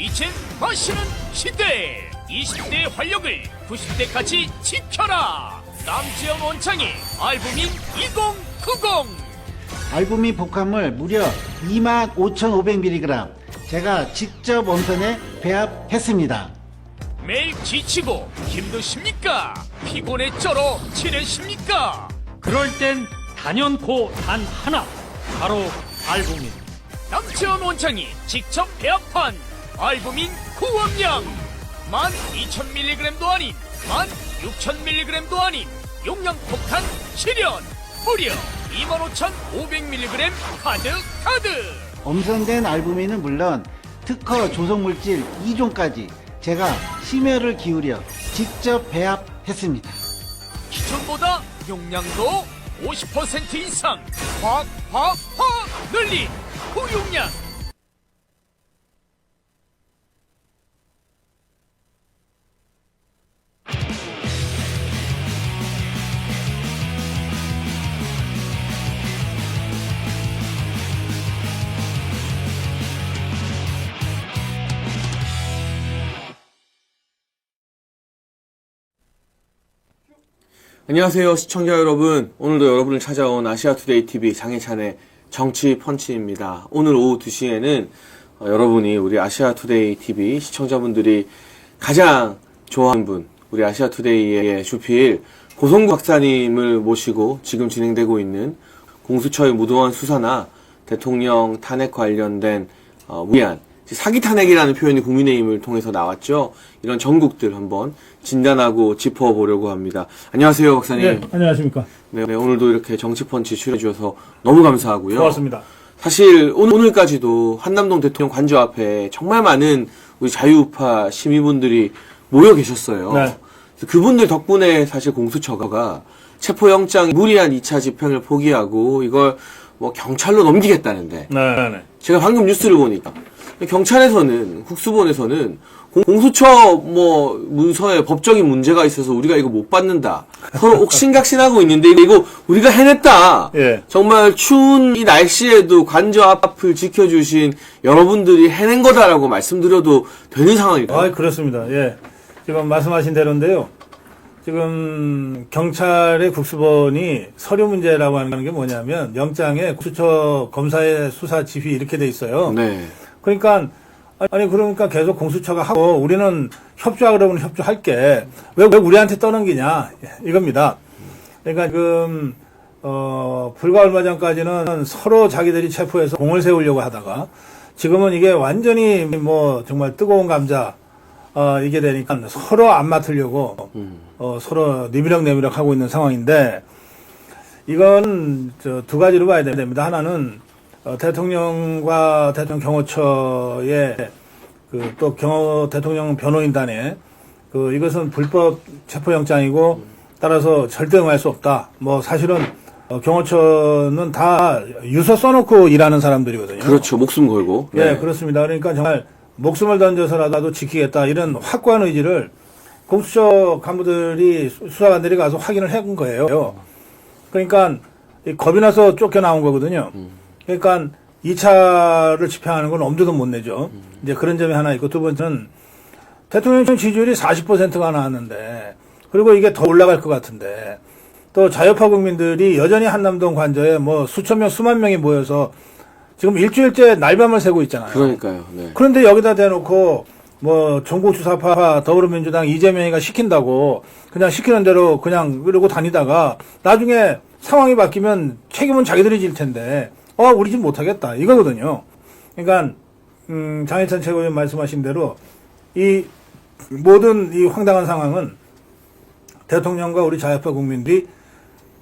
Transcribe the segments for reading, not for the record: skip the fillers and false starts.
이젠 마시는 시대. 20대의 활력을 90대까지 지켜라. 남지현 원창의 알부민 2090. 알부민 복합물 무려 25,500mg 제가 직접 원편에 배합했습니다. 매일 지치고 힘드십니까? 피곤에 쩔어 지내십니까? 그럴 땐 단연코 단 하나, 바로 알부민. 남지현 원창이 직접 배합한 알부민 구원량 12,000mg도 아닌 16,000mg도 아닌 용량 폭탄 실현 무려 25,500mg 가득. 엄선된 알부민은 물론 특허 조성물질 2종까지 제가 심혈을 기울여 직접 배합했습니다. 기존보다 용량도 50% 이상 확 늘린 고용량. 안녕하세요 시청자 여러분, 오늘도 여러분을 찾아온 아시아투데이TV 장혜찬의 정치펀치입니다. 오늘 오후 2시에는 여러분이 우리 아시아투데이TV 시청자분들이 가장 좋아하는 분, 우리 아시아투데이의 주필 고성구 박사님을 모시고 지금 진행되고 있는 공수처의 무도한 수사나 대통령 탄핵 관련된 무리한 사기 탄핵이라는 표현이 국민의힘을 통해서 나왔죠. 이런 전국들 한번 진단하고 짚어보려고 합니다. 안녕하세요, 박사님. 네, 안녕하십니까. 네, 오늘도 이렇게 정치펀치 출연해주셔서 너무 감사하고요. 고맙습니다. 사실 오늘까지도 한남동 대통령 관저 앞에 정말 많은 우리 자유우파 시민분들이 모여 계셨어요. 네. 그래서 그분들 덕분에 사실 공수처가 체포영장 무리한 2차 집행을 포기하고 이걸 뭐 경찰로 넘기겠다는데 네. 제가 방금 뉴스를 보니까 경찰에서는, 국수본에서는 공수처 뭐 문서에 법적인 문제가 있어서 우리가 이거 못 받는다. 서로 옥신각신하고 있는데 이거 우리가 해냈다. 예. 정말 추운 이 날씨에도 관저 앞을 지켜주신 여러분들이 해낸 거다라고 말씀드려도 되는 상황일까요? 그렇습니다. 예. 지금 말씀하신 대로인데요. 지금 경찰의 국수본이 서류 문제라고 하는 게 뭐냐면 영장에 공수처 검사의 수사 지휘 이렇게 돼 있어요. 네. 그러니까 계속 공수처가 하고 우리는 협조하라 그러면 협조할게. 왜 우리한테 떠넘기냐 이겁니다. 그러니까 지금 불과 얼마 전까지는 서로 자기들이 체포해서 공을 세우려고 하다가 지금은 이게 완전히 뭐 정말 뜨거운 감자 이게 되니까 서로 안 맡으려고 서로 내미력 하고 있는 상황인데 이건 두 가지로 봐야 됩니다. 하나는 대통령과 대통령 경호처의 또 대통령 변호인단에 이것은 불법 체포영장이고 따라서 절대 응할 수 없다. 뭐 사실은 경호처는 다 유서 써놓고 일하는 사람들이거든요. 그렇죠. 목숨 걸고. 네, 그렇습니다. 그러니까 정말 목숨을 던져서라도 지키겠다 이런 확고한 의지를 공수처 간부들이 수사관들이 가서 확인을 한 거예요. 그러니까 겁이 나서 쫓겨나온 거거든요. 그러니까 2차를 집행하는 건 엄두도 못 내죠. 이제 그런 점이 하나 있고, 두 번째는 대통령 지지율이 40%가 나왔는데, 그리고 이게 더 올라갈 것 같은데, 또 자유파 국민들이 여전히 한남동 관저에 뭐 수천 명, 수만 명이 모여서 지금 일주일째 날밤을 새고 있잖아요. 그러니까요. 네. 그런데 여기다 대놓고 뭐 전국주사파 더불어민주당 이재명이가 시킨다고 그냥 시키는 대로 그냥 이러고 다니다가 나중에 상황이 바뀌면 책임은 자기들이 질 텐데 우리 집 못하겠다 이거거든요. 그러니까 장혜찬 최고위원 말씀하신 대로 이 모든 이 황당한 상황은 대통령과 우리 자유파 국민들이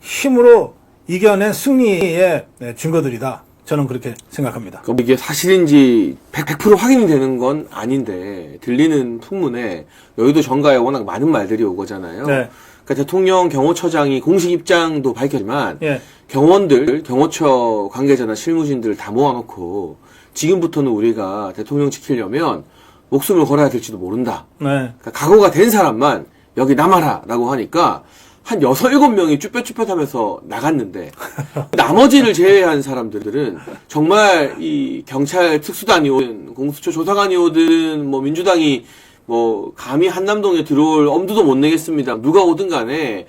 힘으로 이겨낸 승리의 증거들이다. 저는 그렇게 생각합니다. 그럼 이게 사실인지 100% 확인이 되는 건 아닌데 들리는 풍문에 여의도 정가에 워낙 많은 말들이 오거잖아요. 네. 그러니까 대통령 경호처장이 공식 입장도 밝혔지만 예. 경호원들, 경호처 관계자나 실무진들을 다 모아놓고 지금부터는 우리가 대통령 지키려면 목숨을 걸어야 될지도 모른다. 네. 그러니까 각오가 된 사람만 여기 남아라 라고 하니까 한 6, 7명이 쭈뼛쭈뼛 하면서 나갔는데, 나머지를 제외한 사람들은 정말 이 경찰 특수단이 오든, 공수처 조사관이 오든, 뭐 민주당이 뭐 감히 한남동에 들어올 엄두도 못 내겠습니다. 누가 오든 간에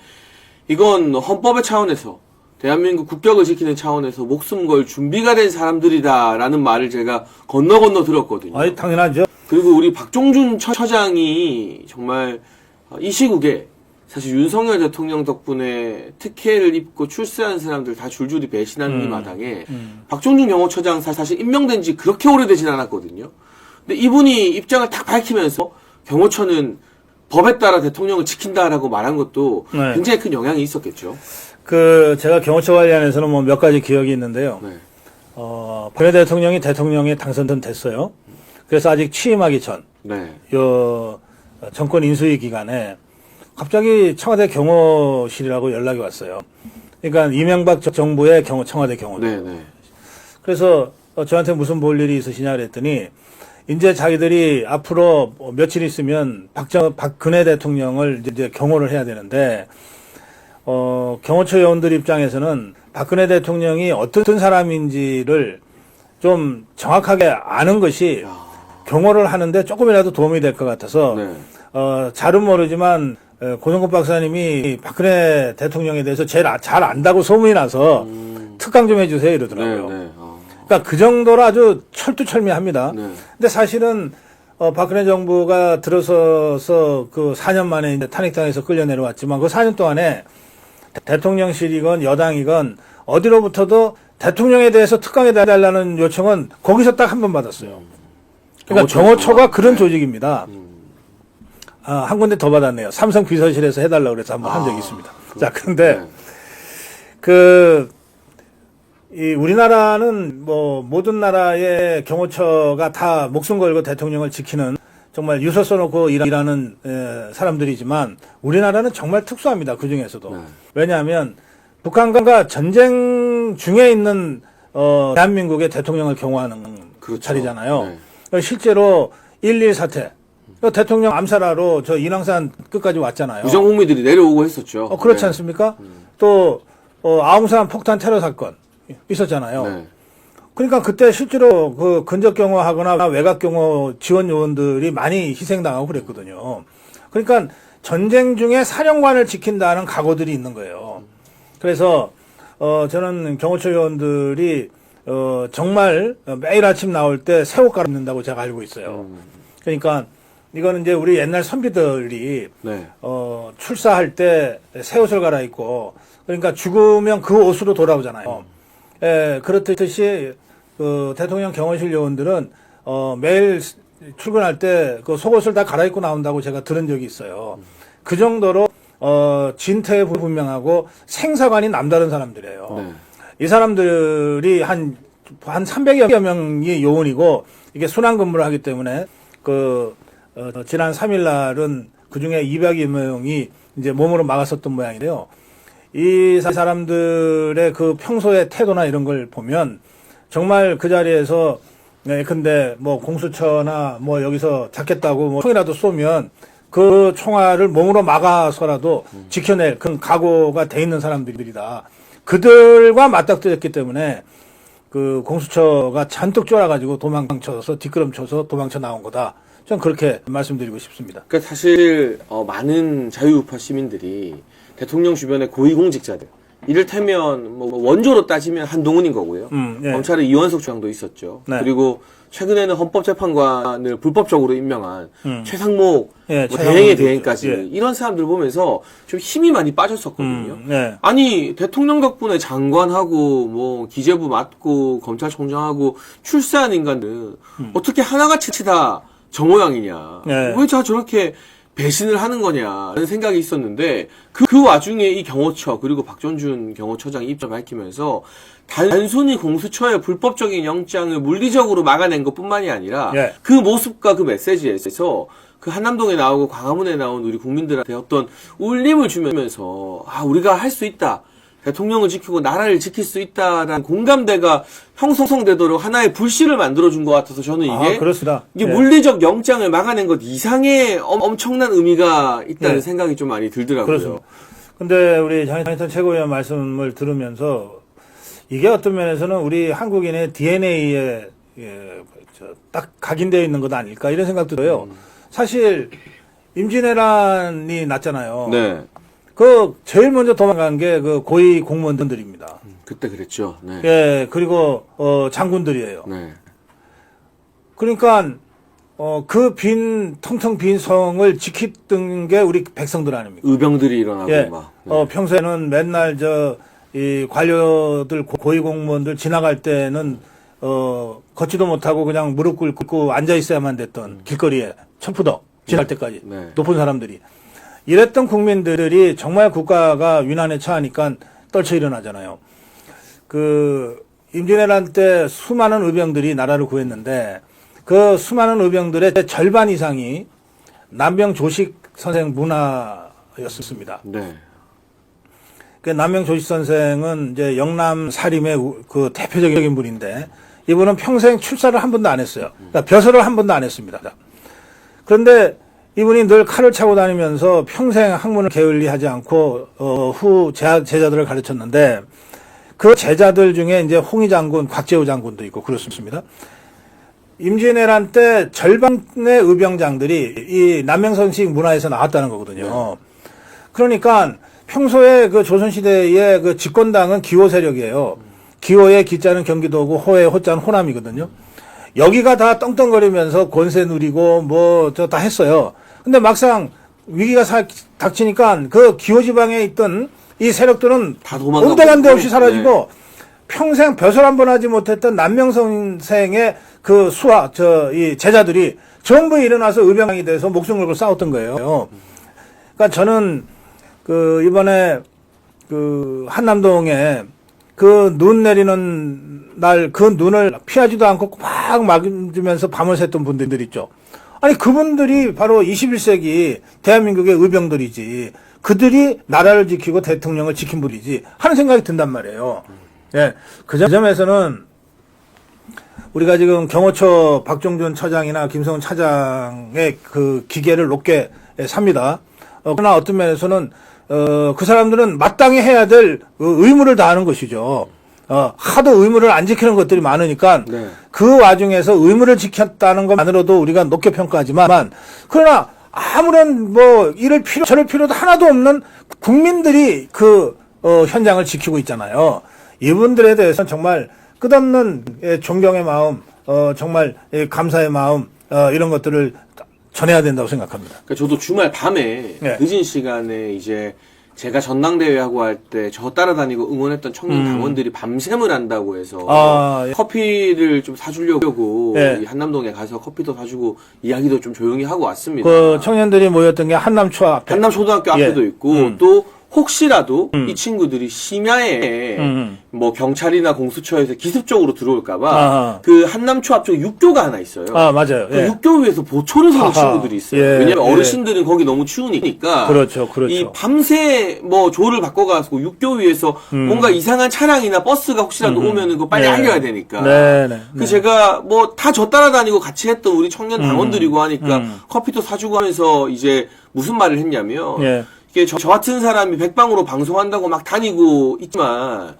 이건 헌법의 차원에서, 대한민국 국격을 지키는 차원에서 목숨 걸 준비가 된 사람들이다라는 말을 제가 건너 들었거든요. 아니, 당연하죠. 그리고 우리 박종준 처장이 정말 이 시국에 사실 윤석열 대통령 덕분에 특혜를 입고 출세한 사람들 다 줄줄이 배신하는 이 마당에 박종준 경호처장 사실 임명된 지 그렇게 오래되진 않았거든요. 근데 이분이 입장을 딱 밝히면서 경호처는 법에 따라 대통령을 지킨다라고 말한 것도 네. 굉장히 큰 영향이 있었겠죠. 제가 경호처 관련해서는 뭐 몇 가지 기억이 있는데요. 네. 박근혜 대통령이 대통령에 당선됐어요. 그래서 아직 취임하기 전, 네. 정권 인수위 기간에 갑자기 청와대 경호실이라고 연락이 왔어요. 그러니까 이명박 정부의 청와대 경호도. 네, 네. 그래서 저한테 무슨 볼 일이 있으시냐 그랬더니 이제 자기들이 앞으로 며칠 있으면 박근혜 대통령을 이제 경호를 해야 되는데 경호처 요원들 입장에서는 박근혜 대통령이 어떤 사람인지를 좀 정확하게 아는 것이 경호를 하는데 조금이라도 도움이 될 것 같아서 네. 잘은 모르지만 고성급 박사님이 박근혜 대통령에 대해서 제일 잘 안다고 소문이 나서 특강 좀 해주세요 이러더라고요. 네, 네. 그러니까 그 정도로 아주 철두철미합니다. 네. 근데 사실은 박근혜 정부가 들어서서 그 4년 만에 이제 탄핵당해서 끌려 내려왔지만 그 4년 동안에 대통령실이건 여당이건 어디로부터도 대통령에 대해서 특강해달라는 요청은 거기서 딱 한 번 받았어요. 그러니까 경호처가 그런 조직입니다. 한 군데 더 받았네요. 삼성 비서실에서 해달라고 그래서 한번 한 적이 있습니다. 자, 그런데 이 우리나라는 뭐 모든 나라의 경호처가 다 목숨 걸고 대통령을 지키는 정말 유서 써놓고 일하는 사람들이지만 우리나라는 정말 특수합니다. 그 중에서도. 네. 왜냐하면 북한과 전쟁 중에 있는 대한민국의 대통령을 경호하는 그렇죠. 자리잖아요. 네. 실제로 1.1 사태 대통령 암살하러 저 인왕산 끝까지 왔잖아요. 무장공미들이 내려오고 했었죠. 그렇지 네. 않습니까? 또 아웅산 폭탄 테러 사건 있었잖아요. 네. 그러니까 그때 실제로 그 근접 경호하거나 외곽 경호 지원 요원들이 많이 희생당하고 그랬거든요. 그러니까 전쟁 중에 사령관을 지킨다는 각오들이 있는 거예요. 그래서 저는 경호처 요원들이 정말 매일 아침 나올 때 새 옷 갈아입는다고 제가 알고 있어요. 그러니까 이거는 이제 우리 옛날 선비들이 네. 출사할 때 새 옷을 갈아입고 그러니까 죽으면 그 옷으로 돌아오잖아요. 그렇듯이 그 대통령 경호실 요원들은 매일 출근할 때 그 속옷을 다 갈아입고 나온다고 제가 들은 적이 있어요. 그 정도로 진퇴 분명하고 생사관이 남다른 사람들이에요. 네. 이 사람들이 한 300여 명이 요원이고 이게 순환 근무를 하기 때문에 지난 3일 날은 그 중에 200여 명이 이제 몸으로 막았었던 모양인데요. 이 사람들의 그 평소의 태도나 이런 걸 보면 정말 그 자리에서 근데 뭐 공수처나 뭐 여기서 잡겠다고 뭐 총이라도 쏘면 그 총알을 몸으로 막아서라도 지켜낼 그런 각오가 돼 있는 사람들이다. 그들과 맞닥뜨렸기 때문에 그 공수처가 잔뜩 쫄아가지고 도망쳐서 뒷걸음쳐서 도망쳐 나온 거다. 전 그렇게 말씀드리고 싶습니다. 그러니까 사실 많은 자유우파 시민들이 대통령 주변의 고위공직자들 이를테면 뭐 원조로 따지면 한동훈인 거고요. 예. 검찰의 이원석 주장도 있었죠. 네. 그리고 최근에는 헌법재판관을 불법적으로 임명한 최상목, 예, 뭐 최상목 대행의 대행까지 예. 이런 사람들 보면서 좀 힘이 많이 빠졌었거든요. 네. 아니 대통령 덕분에 장관하고 뭐 기재부 맡고 검찰총장하고 출세한 인간들 어떻게 하나같이 다 저 모양이냐? 네. 왜 저렇게 배신을 하는 거냐라는 생각이 있었는데 그 와중에 이 경호처 그리고 박종준 경호처장이 입장 밝히면서 단순히 공수처의 불법적인 영장을 물리적으로 막아낸 것뿐만이 아니라 예. 그 모습과 그 메시지에서 그 한남동에 나오고 광화문에 나온 우리 국민들한테 어떤 울림을 주면서 우리가 할 수 있다. 대통령을 지키고 나라를 지킬 수 있다라는 공감대가 형성되도록 하나의 불씨를 만들어준 것 같아서 저는 이게 그렇습니다. 이게 예. 물리적 영장을 막아낸 것 이상의 엄청난 의미가 있다는 예. 생각이 좀 많이 들더라고요. 그렇습니다. 근데 우리 장희찬 최고위원 말씀을 들으면서 이게 어떤 면에서는 우리 한국인의 DNA에 딱 각인되어 있는 것 아닐까 이런 생각도 들어요. 사실 임진왜란이 났잖아요. 네. 그 제일 먼저 도망간 게 그 고위 공무원들입니다. 그때 그랬죠. 네. 예, 그리고 장군들이에요. 네. 그러니까 그 텅텅 빈 성을 지키던 게 우리 백성들 아닙니까? 의병들이 일어나고 예, 막. 네. 평소에는 맨날 이 관료들 고위 공무원들 지나갈 때는 걷지도 못하고 그냥 무릎 꿇고 앉아 있어야만 됐던 길거리에 천푸덕 지날 때까지 네. 높은 사람들이 이랬던 국민들이 정말 국가가 위난에 처하니까 떨쳐 일어나잖아요. 그 임진왜란 때 수많은 의병들이 나라를 구했는데 그 수많은 의병들의 절반 이상이 남병 조식 선생 문화였습니다. 네. 그 남명 조식 선생은 이제 영남 사림의 그 대표적인 분인데 이분은 평생 출사를 한 번도 안 했어요. 그러니까 벼슬을 한 번도 안 했습니다. 그런데 이분이 늘 칼을 차고 다니면서 평생 학문을 게을리하지 않고 후 제자들을 가르쳤는데 그 제자들 중에 이제 홍희 장군, 곽재우 장군도 있고 그렇습니다. 임진왜란 때 절반의 의병장들이 이 남명선식 문화에서 나왔다는 거거든요. 그러니까 평소에 그 조선시대의 그 집권당은 기호 세력이에요. 기호의 기자는 경기도고 호의 호자는 호남이거든요. 여기가 다 떵떵거리면서 권세 누리고 뭐 저 다 했어요. 근데 막상 위기가 닥치니까 그 기호 지방에 있던 이 세력들은 다 도망가고 온데간데 없이 사라지고 네. 평생 벼슬 한 번 하지 못했던 남명 선생의 그 이 제자들이 전부 일어나서 의병이 돼서 목숨 걸고 싸웠던 거예요. 그러니까 저는 그 이번에 그 한남동에 그 눈 내리는 날 그 눈을 피하지도 않고 막 막으면서 밤을 샜던 분들 있죠. 아니 그분들이 바로 21세기 대한민국의 의병들이지. 그들이 나라를 지키고 대통령을 지킨 분이지 하는 생각이 든단 말이에요. 예. 그 점에서는 우리가 지금 경호처 박종준 처장이나 김성훈 차장의 그 기계를 높게 삽니다. 그러나 어떤 면에서는 그 사람들은 마땅히 해야 될 의무를 다하는 것이죠. 하도 의무를 안 지키는 것들이 많으니까 네. 그 와중에서 의무를 지켰다는 것만으로도 우리가 높게 평가하지만 그러나 아무런 뭐 저럴 필요도 하나도 없는 국민들이 그 현장을 지키고 있잖아요. 이분들에 대해서는 정말 끝없는 존경의 마음, 정말 감사의 마음 이런 것들을 전해야 된다고 생각합니다. 그러니까 저도 주말 밤에 네. 늦은 시간에 이제 제가 전당대회 하고 할 때 저 따라다니고 응원했던 청년 당원들이 밤샘을 한다고 해서 예. 커피를 좀 사주려고 네. 이 한남동에 가서 커피도 사주고 이야기도 좀 조용히 하고 왔습니다. 그 청년들이 모였던 게 한남초 앞에. 한남초등학교 앞에도 예. 있고 또 혹시라도 이 친구들이 심야에 뭐 경찰이나 공수처에서 기습적으로 들어올까봐 아하. 그 한남초 앞쪽에 육교가 하나 있어요. 맞아요. 그 예. 육교 위에서 보초를 서는 아하. 친구들이 있어요. 예, 왜냐면 예. 어르신들은 거기 너무 추우니까. 그렇죠. 이 밤새 뭐 조를 바꿔가지고 육교 위에서 뭔가 이상한 차량이나 버스가 혹시라도 오면은 그거 빨리 네. 알려야 되니까. 네네. 그 제가 뭐 다 저 따라다니고 같이 했던 우리 청년 당원들이고 하니까 커피도 사주고 하면서 이제 무슨 말을 했냐면 예. 이게 저 같은 사람이 백방으로 방송한다고 막 다니고 있지만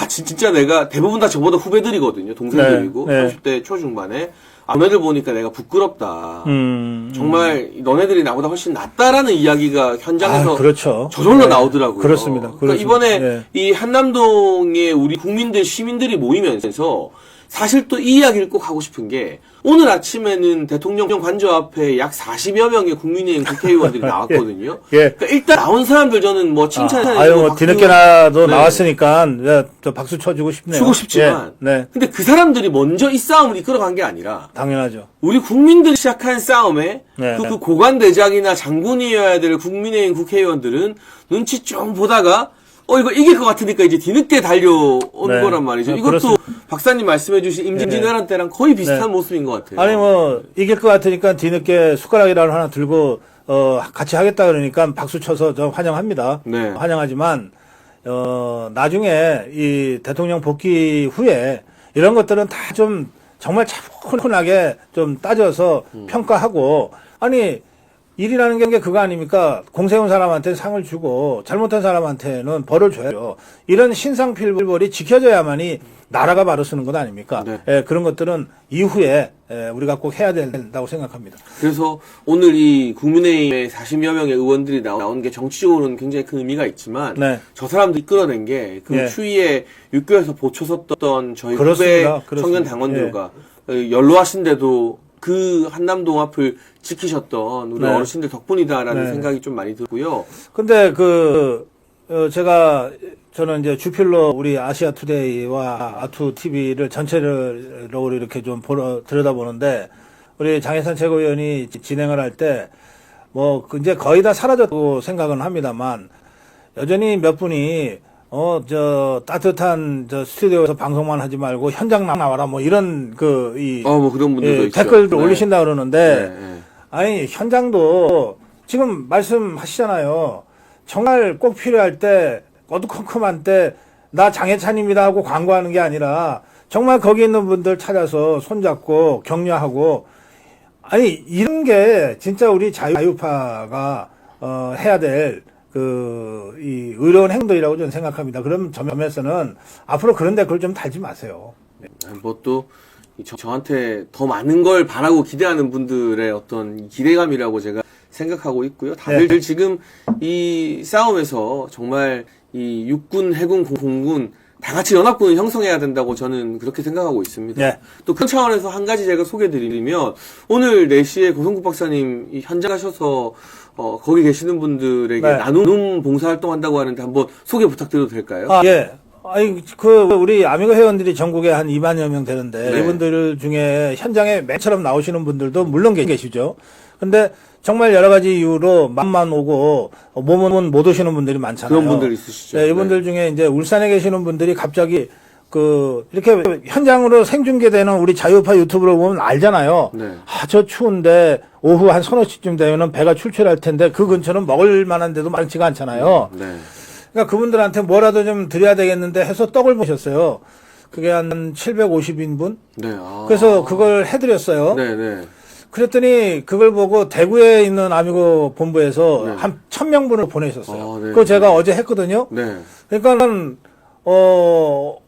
진짜 내가 대부분 다 저보다 후배들이거든요. 동생들이고 네, 네. 30대 초중반에 너네들 보니까 내가 부끄럽다. 정말 너네들이 나보다 훨씬 낫다라는 이야기가 현장에서 그렇죠. 저절로 네. 나오더라고요. 그렇습니다. 그러니까 이번에 예. 이 한남동에 우리 국민들 시민들이 모이면서 사실 또 이 이야기를 꼭 하고 싶은 게 오늘 아침에는 대통령 관저 앞에 약 40여 명의 국민의힘 국회의원들이 나왔거든요. 예. 그러니까 일단 나온 사람들 저는 뭐 칭찬해주고 뭐 뒤늦게나도 네. 나왔으니까 저 박수 쳐주고 싶네요. 주고 싶지만 예. 네. 근데 그 사람들이 먼저 이 싸움을 이끌어간 게 아니라 당연하죠. 우리 국민들이 시작한 싸움에 네. 그 고관대장이나 장군이어야 될 국민의힘 국회의원들은 눈치 좀 보다가 이거 이길 것 같으니까 이제 뒤늦게 달려온 네. 거란 말이죠. 네, 이것도 그렇습니다. 박사님 말씀해주신 임진왜란 때랑 거의 비슷한 네. 모습인 것 같아요. 아니 뭐 이길 것 같으니까 뒤늦게 숟가락이라도 하나 들고 같이 하겠다 그러니까 박수 쳐서 저 환영합니다. 네. 환영하지만 나중에 이 대통령 복귀 후에 이런 것들은 다 좀 정말 차분하게 좀 따져서 평가하고 아니 일이라는 게 그거 아닙니까? 공세운 사람한테는 상을 주고 잘못한 사람한테는 벌을 줘야죠. 이런 신상필벌이 지켜져야만이 나라가 바로 쓰는 것 아닙니까? 네. 예, 그런 것들은 이후에 우리가 꼭 해야 된다고 생각합니다. 그래서 오늘 이 국민의힘의 40여 명의 의원들이 나온 게 정치적으로는 굉장히 큰 의미가 있지만 네. 저 사람들이 끌어낸 게 그 예. 추위에 육교에서 보초 섰던 저희 그렇습니다. 후배 청년 당원들과 연로하신데도 그 한남동 앞을 지키셨던 우리 네. 어르신들 덕분이다라는 네. 생각이 좀 많이 들고요. 근데 저는 이제 주필로 우리 아시아 투데이와 아투 TV를 전체로 이렇게 좀 들여다보는데 우리 장혜산 최고위원이 진행을 할 때 뭐 이제 거의 다 사라졌다고 생각은 합니다만 여전히 몇 분이 따뜻한 스튜디오에서 방송만 하지 말고 현장 나와라 뭐 이런 뭐 그런 분들도 있죠. 댓글도 네. 올리신다 그러는데 네, 네. 아니 현장도 지금 말씀하시잖아요. 정말 꼭 필요할 때 어두컴컴한 때 나 장혜찬입니다 하고 광고하는 게 아니라 정말 거기 있는 분들 찾아서 손잡고 격려하고 아니 이런 게 진짜 우리 자유파가 해야 될 이 의로운 행동이라고 저는 생각합니다. 그럼 점에서는 앞으로 그런 댓글 좀 달지 마세요. 뭐 또 저한테 더 많은 걸 바라고 기대하는 분들의 어떤 기대감이라고 제가 생각하고 있고요. 다들 네. 지금 이 싸움에서 정말 이 육군, 해군, 공군 다 같이 연합군을 형성해야 된다고 저는 그렇게 생각하고 있습니다. 네. 또 그런 차원에서 한 가지 제가 소개드리면 오늘 4시에 고성국 박사님 현장 가셔서 거기 계시는 분들에게 네. 나눔 봉사활동 한다고 하는데 한번 소개 부탁드려도 될까요? 예. 아니, 우리 아미고 회원들이 전국에 한 2만여 명 되는데, 네. 이분들 중에 현장에 맨처럼 나오시는 분들도 물론 계시죠. 근데 정말 여러 가지 이유로 맘만 오고, 몸은 못 오시는 분들이 많잖아요. 그런 분들 있으시죠. 네, 이분들 중에 이제 울산에 계시는 분들이 갑자기 이렇게 현장으로 생중계되는 우리 자유파 유튜브를 보면 알잖아요. 네. 저 추운데 오후 한 서너 시쯤 되면은 배가 출출할 텐데 그 근처는 먹을 만한 데도 많지가 않잖아요. 네. 그러니까 그분들한테 뭐라도 좀 드려야 되겠는데 해서 떡을 보셨어요. 그게 한 750인분? 네. 그래서 그걸 해드렸어요. 네, 네. 그랬더니 그걸 보고 대구에 있는 아미고 본부에서 네. 한 1000명분을 보내셨어요. 네. 그거 제가 어제 했거든요. 네. 그러니까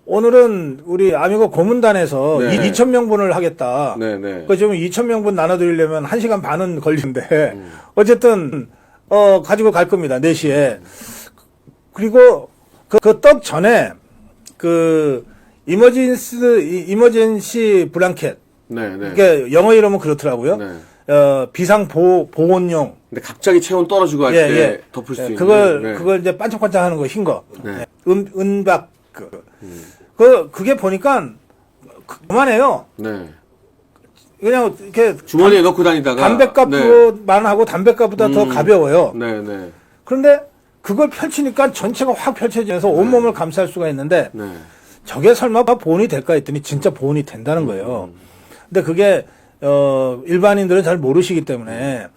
오늘은 우리 아미고 고문단에서 네. 2000명분을 하겠다. 네, 네. 그 지금 2000명분 나눠드리려면 1시간 반은 걸리는데 어쨌든 가지고 갈 겁니다. 4시에. 그리고 그 떡 전에 이머전시 블랑켓. 네, 네. 이게 영어 이름은 그렇더라고요. 네. 비상 보온용. 근데 갑자기 체온 떨어지고 할 때 덮을 수 있는. 그걸 이제 반짝반짝 하는 거, 흰 거. 네. 은박. 그게 보니까 그만해요. 네. 그냥 이렇게 주머니에 넣고 다니다가. 담배값만 하고 담배값보다 더 가벼워요. 네, 네. 그런데 그걸 펼치니까 전체가 확 펼쳐지면서 온몸을 감쌀 수가 있는데 네. 저게 설마 보온이 될까 했더니 진짜 보온이 된다는 거예요. 근데 그게 일반인들은 잘 모르시기 때문에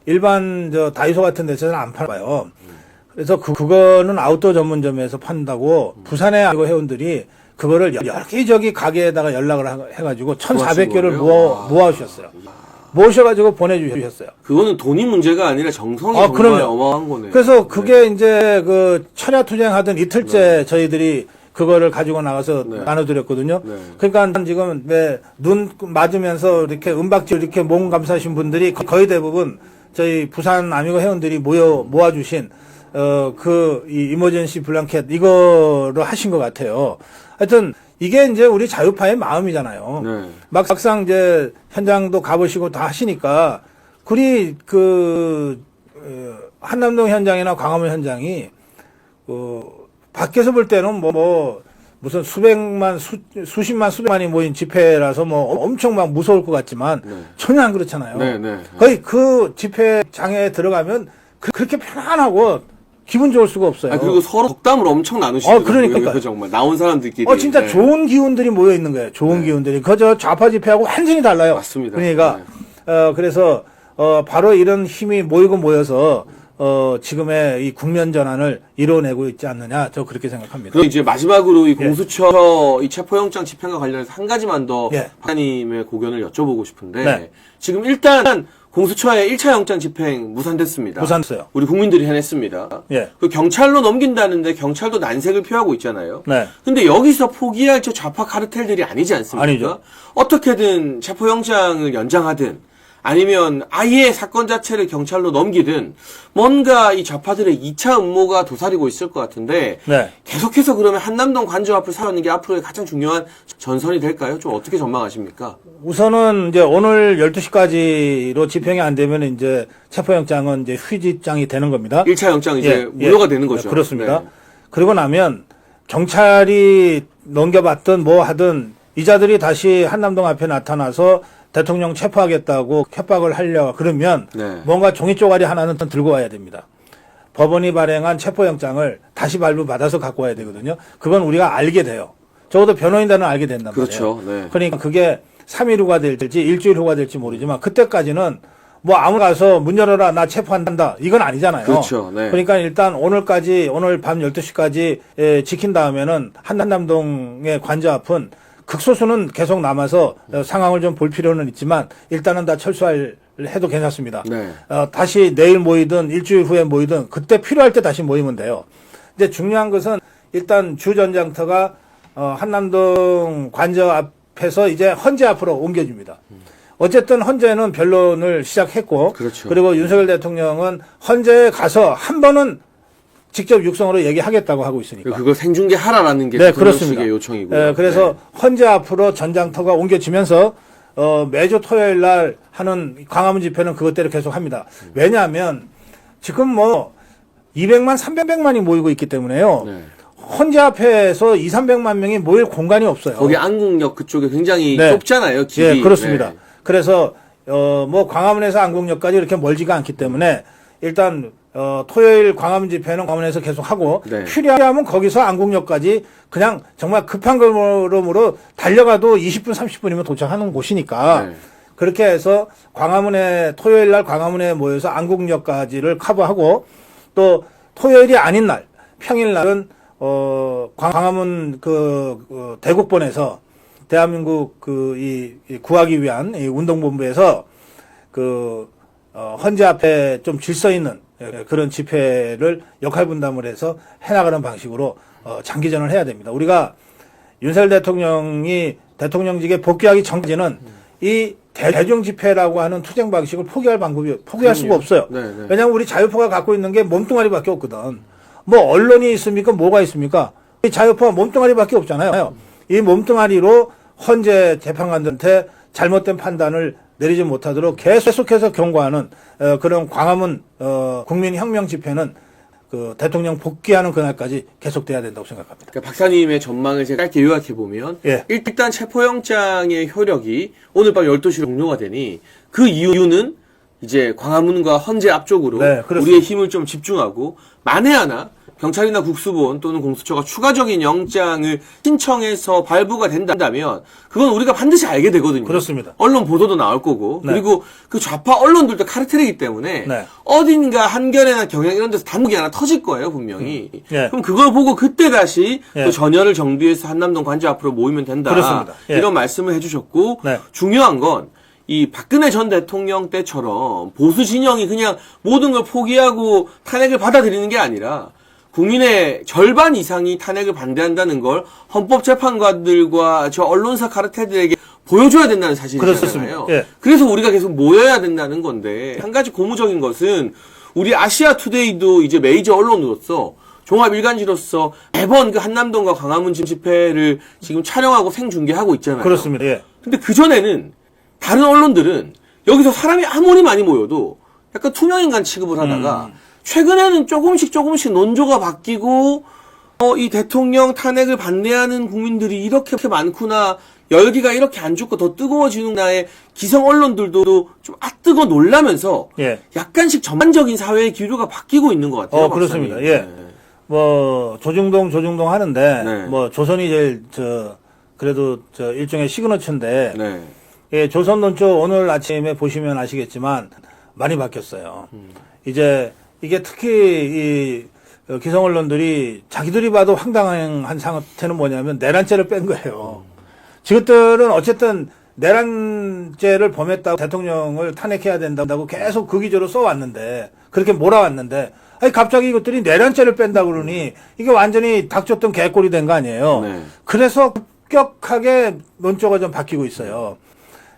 일반 다이소 같은 데서는 안 팔아요. 그래서 그거는 아웃도어 전문점에서 판다고 부산의 회원들이 그거를 여기저기 가게에다가 연락을 해가지고 1,400개를 모아주셨어요. 모셔가지고 보내주셨어요. 그거는 돈이 문제가 아니라 정성이 정말 그럼요. 어마어마한 거네요. 그래서 그게 이제 철야 투쟁하던 이틀째 저희들이 그거를 가지고 나가서 나눠드렸거든요. 네. 그러니까 지금 눈 맞으면서 이렇게 은박지 이렇게 몸 감싸신 분들이 거의 대부분 저희 부산 아미고 회원들이 모아주신 이 이머전시 블랑켓 이거로 하신 것 같아요. 하여튼 이게 이제 우리 자유파의 마음이잖아요. 네. 막상 이제 현장도 가보시고 다 하시니까 우리 한남동 현장이나 광화문 현장이 밖에서 볼 때는 무슨 수십만이 모인 집회라서 엄청 막 무서울 것 같지만 전혀 안 그렇잖아요. 네, 네. 거의 그 집회장에 들어가면 그렇게 편안하고 기분 좋을 수가 없어요. 그리고 서로 덕담을 엄청 나누시더라고요. 그러니까요. 정말 나온 사람들끼리. 진짜 네. 좋은 기운들이 모여 있는 거예요. 좋은 기운들이. 그저 좌파 집회하고 완전히 달라요. 맞습니다. 그러니까 그래서 바로 이런 힘이 모여서 지금의 이 국면 전환을 이뤄내고 있지 않느냐, 저 그렇게 생각합니다. 그럼 이제 마지막으로 이 공수처 이 체포영장 집행과 관련해서 한 가지만 더 예. 박사님의 고견을 여쭤보고 싶은데 네. 지금 일단 공수처의 1차 영장 집행 무산됐습니다. 무산됐어요. 우리 국민들이 해냈습니다. 예. 그 경찰로 넘긴다는데 경찰도 난색을 표하고 있잖아요. 네. 근데 여기서 포기할 저 좌파 카르텔들이 아니지 않습니까? 아니죠. 어떻게든 체포영장을 연장하든 아니면 아예 사건 자체를 경찰로 넘기든 뭔가 이 좌파들의 2차 음모가 도사리고 있을 것 같은데 네. 계속해서 그러면 한남동 관저 앞을 사는 게 앞으로의 가장 중요한 전선이 될까요? 좀 어떻게 전망하십니까? 우선은 이제 오늘 12시까지로 집행이 안 되면 이제 체포영장은 이제 휴지장이 되는 겁니다. 1차 영장 이제 무효가 되는 거죠. 그렇습니다. 네. 그리고 나면 경찰이 넘겨봤든 뭐 하든 이자들이 다시 한남동 앞에 나타나서 대통령 체포하겠다고 협박을 하려고 그러면 네. 뭔가 종이 쪼가리 하나는 들고 와야 됩니다. 법원이 발행한 체포영장을 다시 발부받아서 갖고 와야 되거든요. 그건 우리가 알게 돼요. 적어도 변호인단은 알게 된단 그렇죠. 말이에요. 네. 그러니까 그게 3일 후가 될지 일주일 후가 될지 모르지만 그때까지는 뭐 아무 가서 문 열어라 나 체포한다 이건 아니잖아요. 그렇죠. 네. 그러니까 일단 오늘 밤 12시까지 지킨 다음에는 한남동의 관저 앞은 극소수는 계속 남아서 상황을 좀 볼 필요는 있지만 일단은 다 해도 괜찮습니다. 네. 다시 내일 모이든 일주일 후에 모이든 그때 필요할 때 다시 모이면 돼요. 이제 중요한 것은 일단 주 전장터가 한남동 관저 앞에서 이제 헌재 앞으로 옮겨집니다. 어쨌든 헌재는 변론을 시작했고 그렇죠. 그리고 윤석열 대통령은 헌재에 가서 한 번은 직접 육성으로 얘기하겠다고 하고 있으니까. 그걸 생중계하라라는 게 네, 대통령실의 그렇습니다. 요청이고요. 그래서 헌재 앞으로 전장터가 옮겨지면서 매주 토요일 날 하는 광화문 집회는 그것대로 계속 합니다. 왜냐하면 지금 뭐 200만, 300만이 모이고 있기 때문에요. 네. 헌재 앞에서 2, 300만 명이 모일 공간이 없어요. 거기 안국역 그쪽에 굉장히 네. 좁잖아요. 길이. 예, 그렇습니다. 네. 그래서 뭐 광화문에서 안국역까지 이렇게 멀지가 않기 때문에 일단 토요일 광화문 집회는 광화문에서 계속 하고 네. 필요하면 거기서 안국역까지 그냥 정말 급한 걸음으로 달려가도 20분, 30분이면 도착하는 곳이니까 네. 그렇게 해서 토요일 날 광화문에 모여서 안국역까지를 커버하고 또 토요일이 아닌 날, 평일 날은 광화문 대국본에서 대한민국 이 구하기 위한 이 운동본부에서 헌재 앞에 좀 질서 있는 그런 집회를 역할 분담을 해서 해나가는 방식으로 장기전을 해야 됩니다. 우리가 윤석열 대통령이 대통령직에 복귀하기 전까지는 이 대중 집회라고 하는 투쟁 방식을 포기할 수가 없어요. 네, 네. 왜냐하면 우리 자유파가 갖고 있는 게 몸뚱아리밖에 없거든. 뭐 언론이 있습니까? 뭐가 있습니까? 이 자유파가 몸뚱아리밖에 없잖아요. 이 몸뚱아리로 헌재 재판관들한테 잘못된 판단을 내리지 못하도록 계속해서 경고하는 그런 광화문 국민혁명 집회는 대통령 복귀하는 그날까지 계속돼야 된다고 생각합니다. 그러니까 박사님의 전망을 제가 짧게 요약해 보면 예. 일단 체포영장의 효력이 오늘 밤 12시로 종료가 되니 그 이유는 이제 광화문과 헌재 앞쪽으로 네, 그렇습니다. 우리의 힘을 좀 집중하고 만에 하나 경찰이나 국수본 또는 공수처가 추가적인 영장을 신청해서 발부가 된다면 그건 우리가 반드시 알게 되거든요. 그렇습니다. 언론 보도도 나올 거고 네. 그리고 그 좌파 언론들도 카르텔이기 때문에 네. 어딘가 한겨레나 경향 이런 데서 단독이 하나 터질 거예요 분명히. 예. 그럼 그걸 보고 그때 다시 예. 또 전열을 정비해서 한남동 관저 앞으로 모이면 된다. 그렇습니다. 예. 이런 말씀을 해주셨고 네. 중요한 건 이 박근혜 전 대통령 때처럼 보수 진영이 그냥 모든 걸 포기하고 탄핵을 받아들이는 게 아니라 국민의 절반 이상이 탄핵을 반대한다는 걸 헌법재판관들과 저 언론사 카르텔들에게 보여줘야 된다는 사실이잖아요. 그렇습니다. 예. 그래서 우리가 계속 모여야 된다는 건데 한 가지 고무적인 것은 우리 아시아투데이도 이제 메이저 언론으로서 종합일간지로서 매번 그 한남동과 광화문 집회를 지금 촬영하고 생중계하고 있잖아요. 그렇습니다. 예. 근데 그전에는 다른 언론들은 여기서 사람이 아무리 많이 모여도 약간 투명인간 취급을 하다가 최근에는 조금씩 논조가 바뀌고 이 대통령 탄핵을 반대하는 국민들이 이렇게 많구나 열기가 이렇게 안 죽고 더 뜨거워지는나의 기성 언론들도 좀 뜨거 놀라면서 예. 약간씩 전반적인 사회의 기류가 바뀌고 있는 것 같아요. 그렇습니다. 박사님. 예. 네. 뭐 조중동 하는데 네. 뭐 조선이 제일 그래도 일종의 시그너처인데 네. 예, 조선 논조 오늘 아침에 보시면 아시겠지만 많이 바뀌었어요. 이제 이게 특히 이 기성 언론들이 자기들이 봐도 황당한 상태는 뭐냐면 내란죄를 뺀 거예요. 지것들은 어쨌든 내란죄를 범했다고 대통령을 탄핵해야 된다고 계속 그 기조로 써왔는데, 그렇게 몰아왔는데, 아니, 갑자기 이것들이 내란죄를 뺀다 그러니, 이게 완전히 닥쳤던 개꼴이 된 거 아니에요. 네. 그래서 급격하게 논조가 좀 바뀌고 있어요.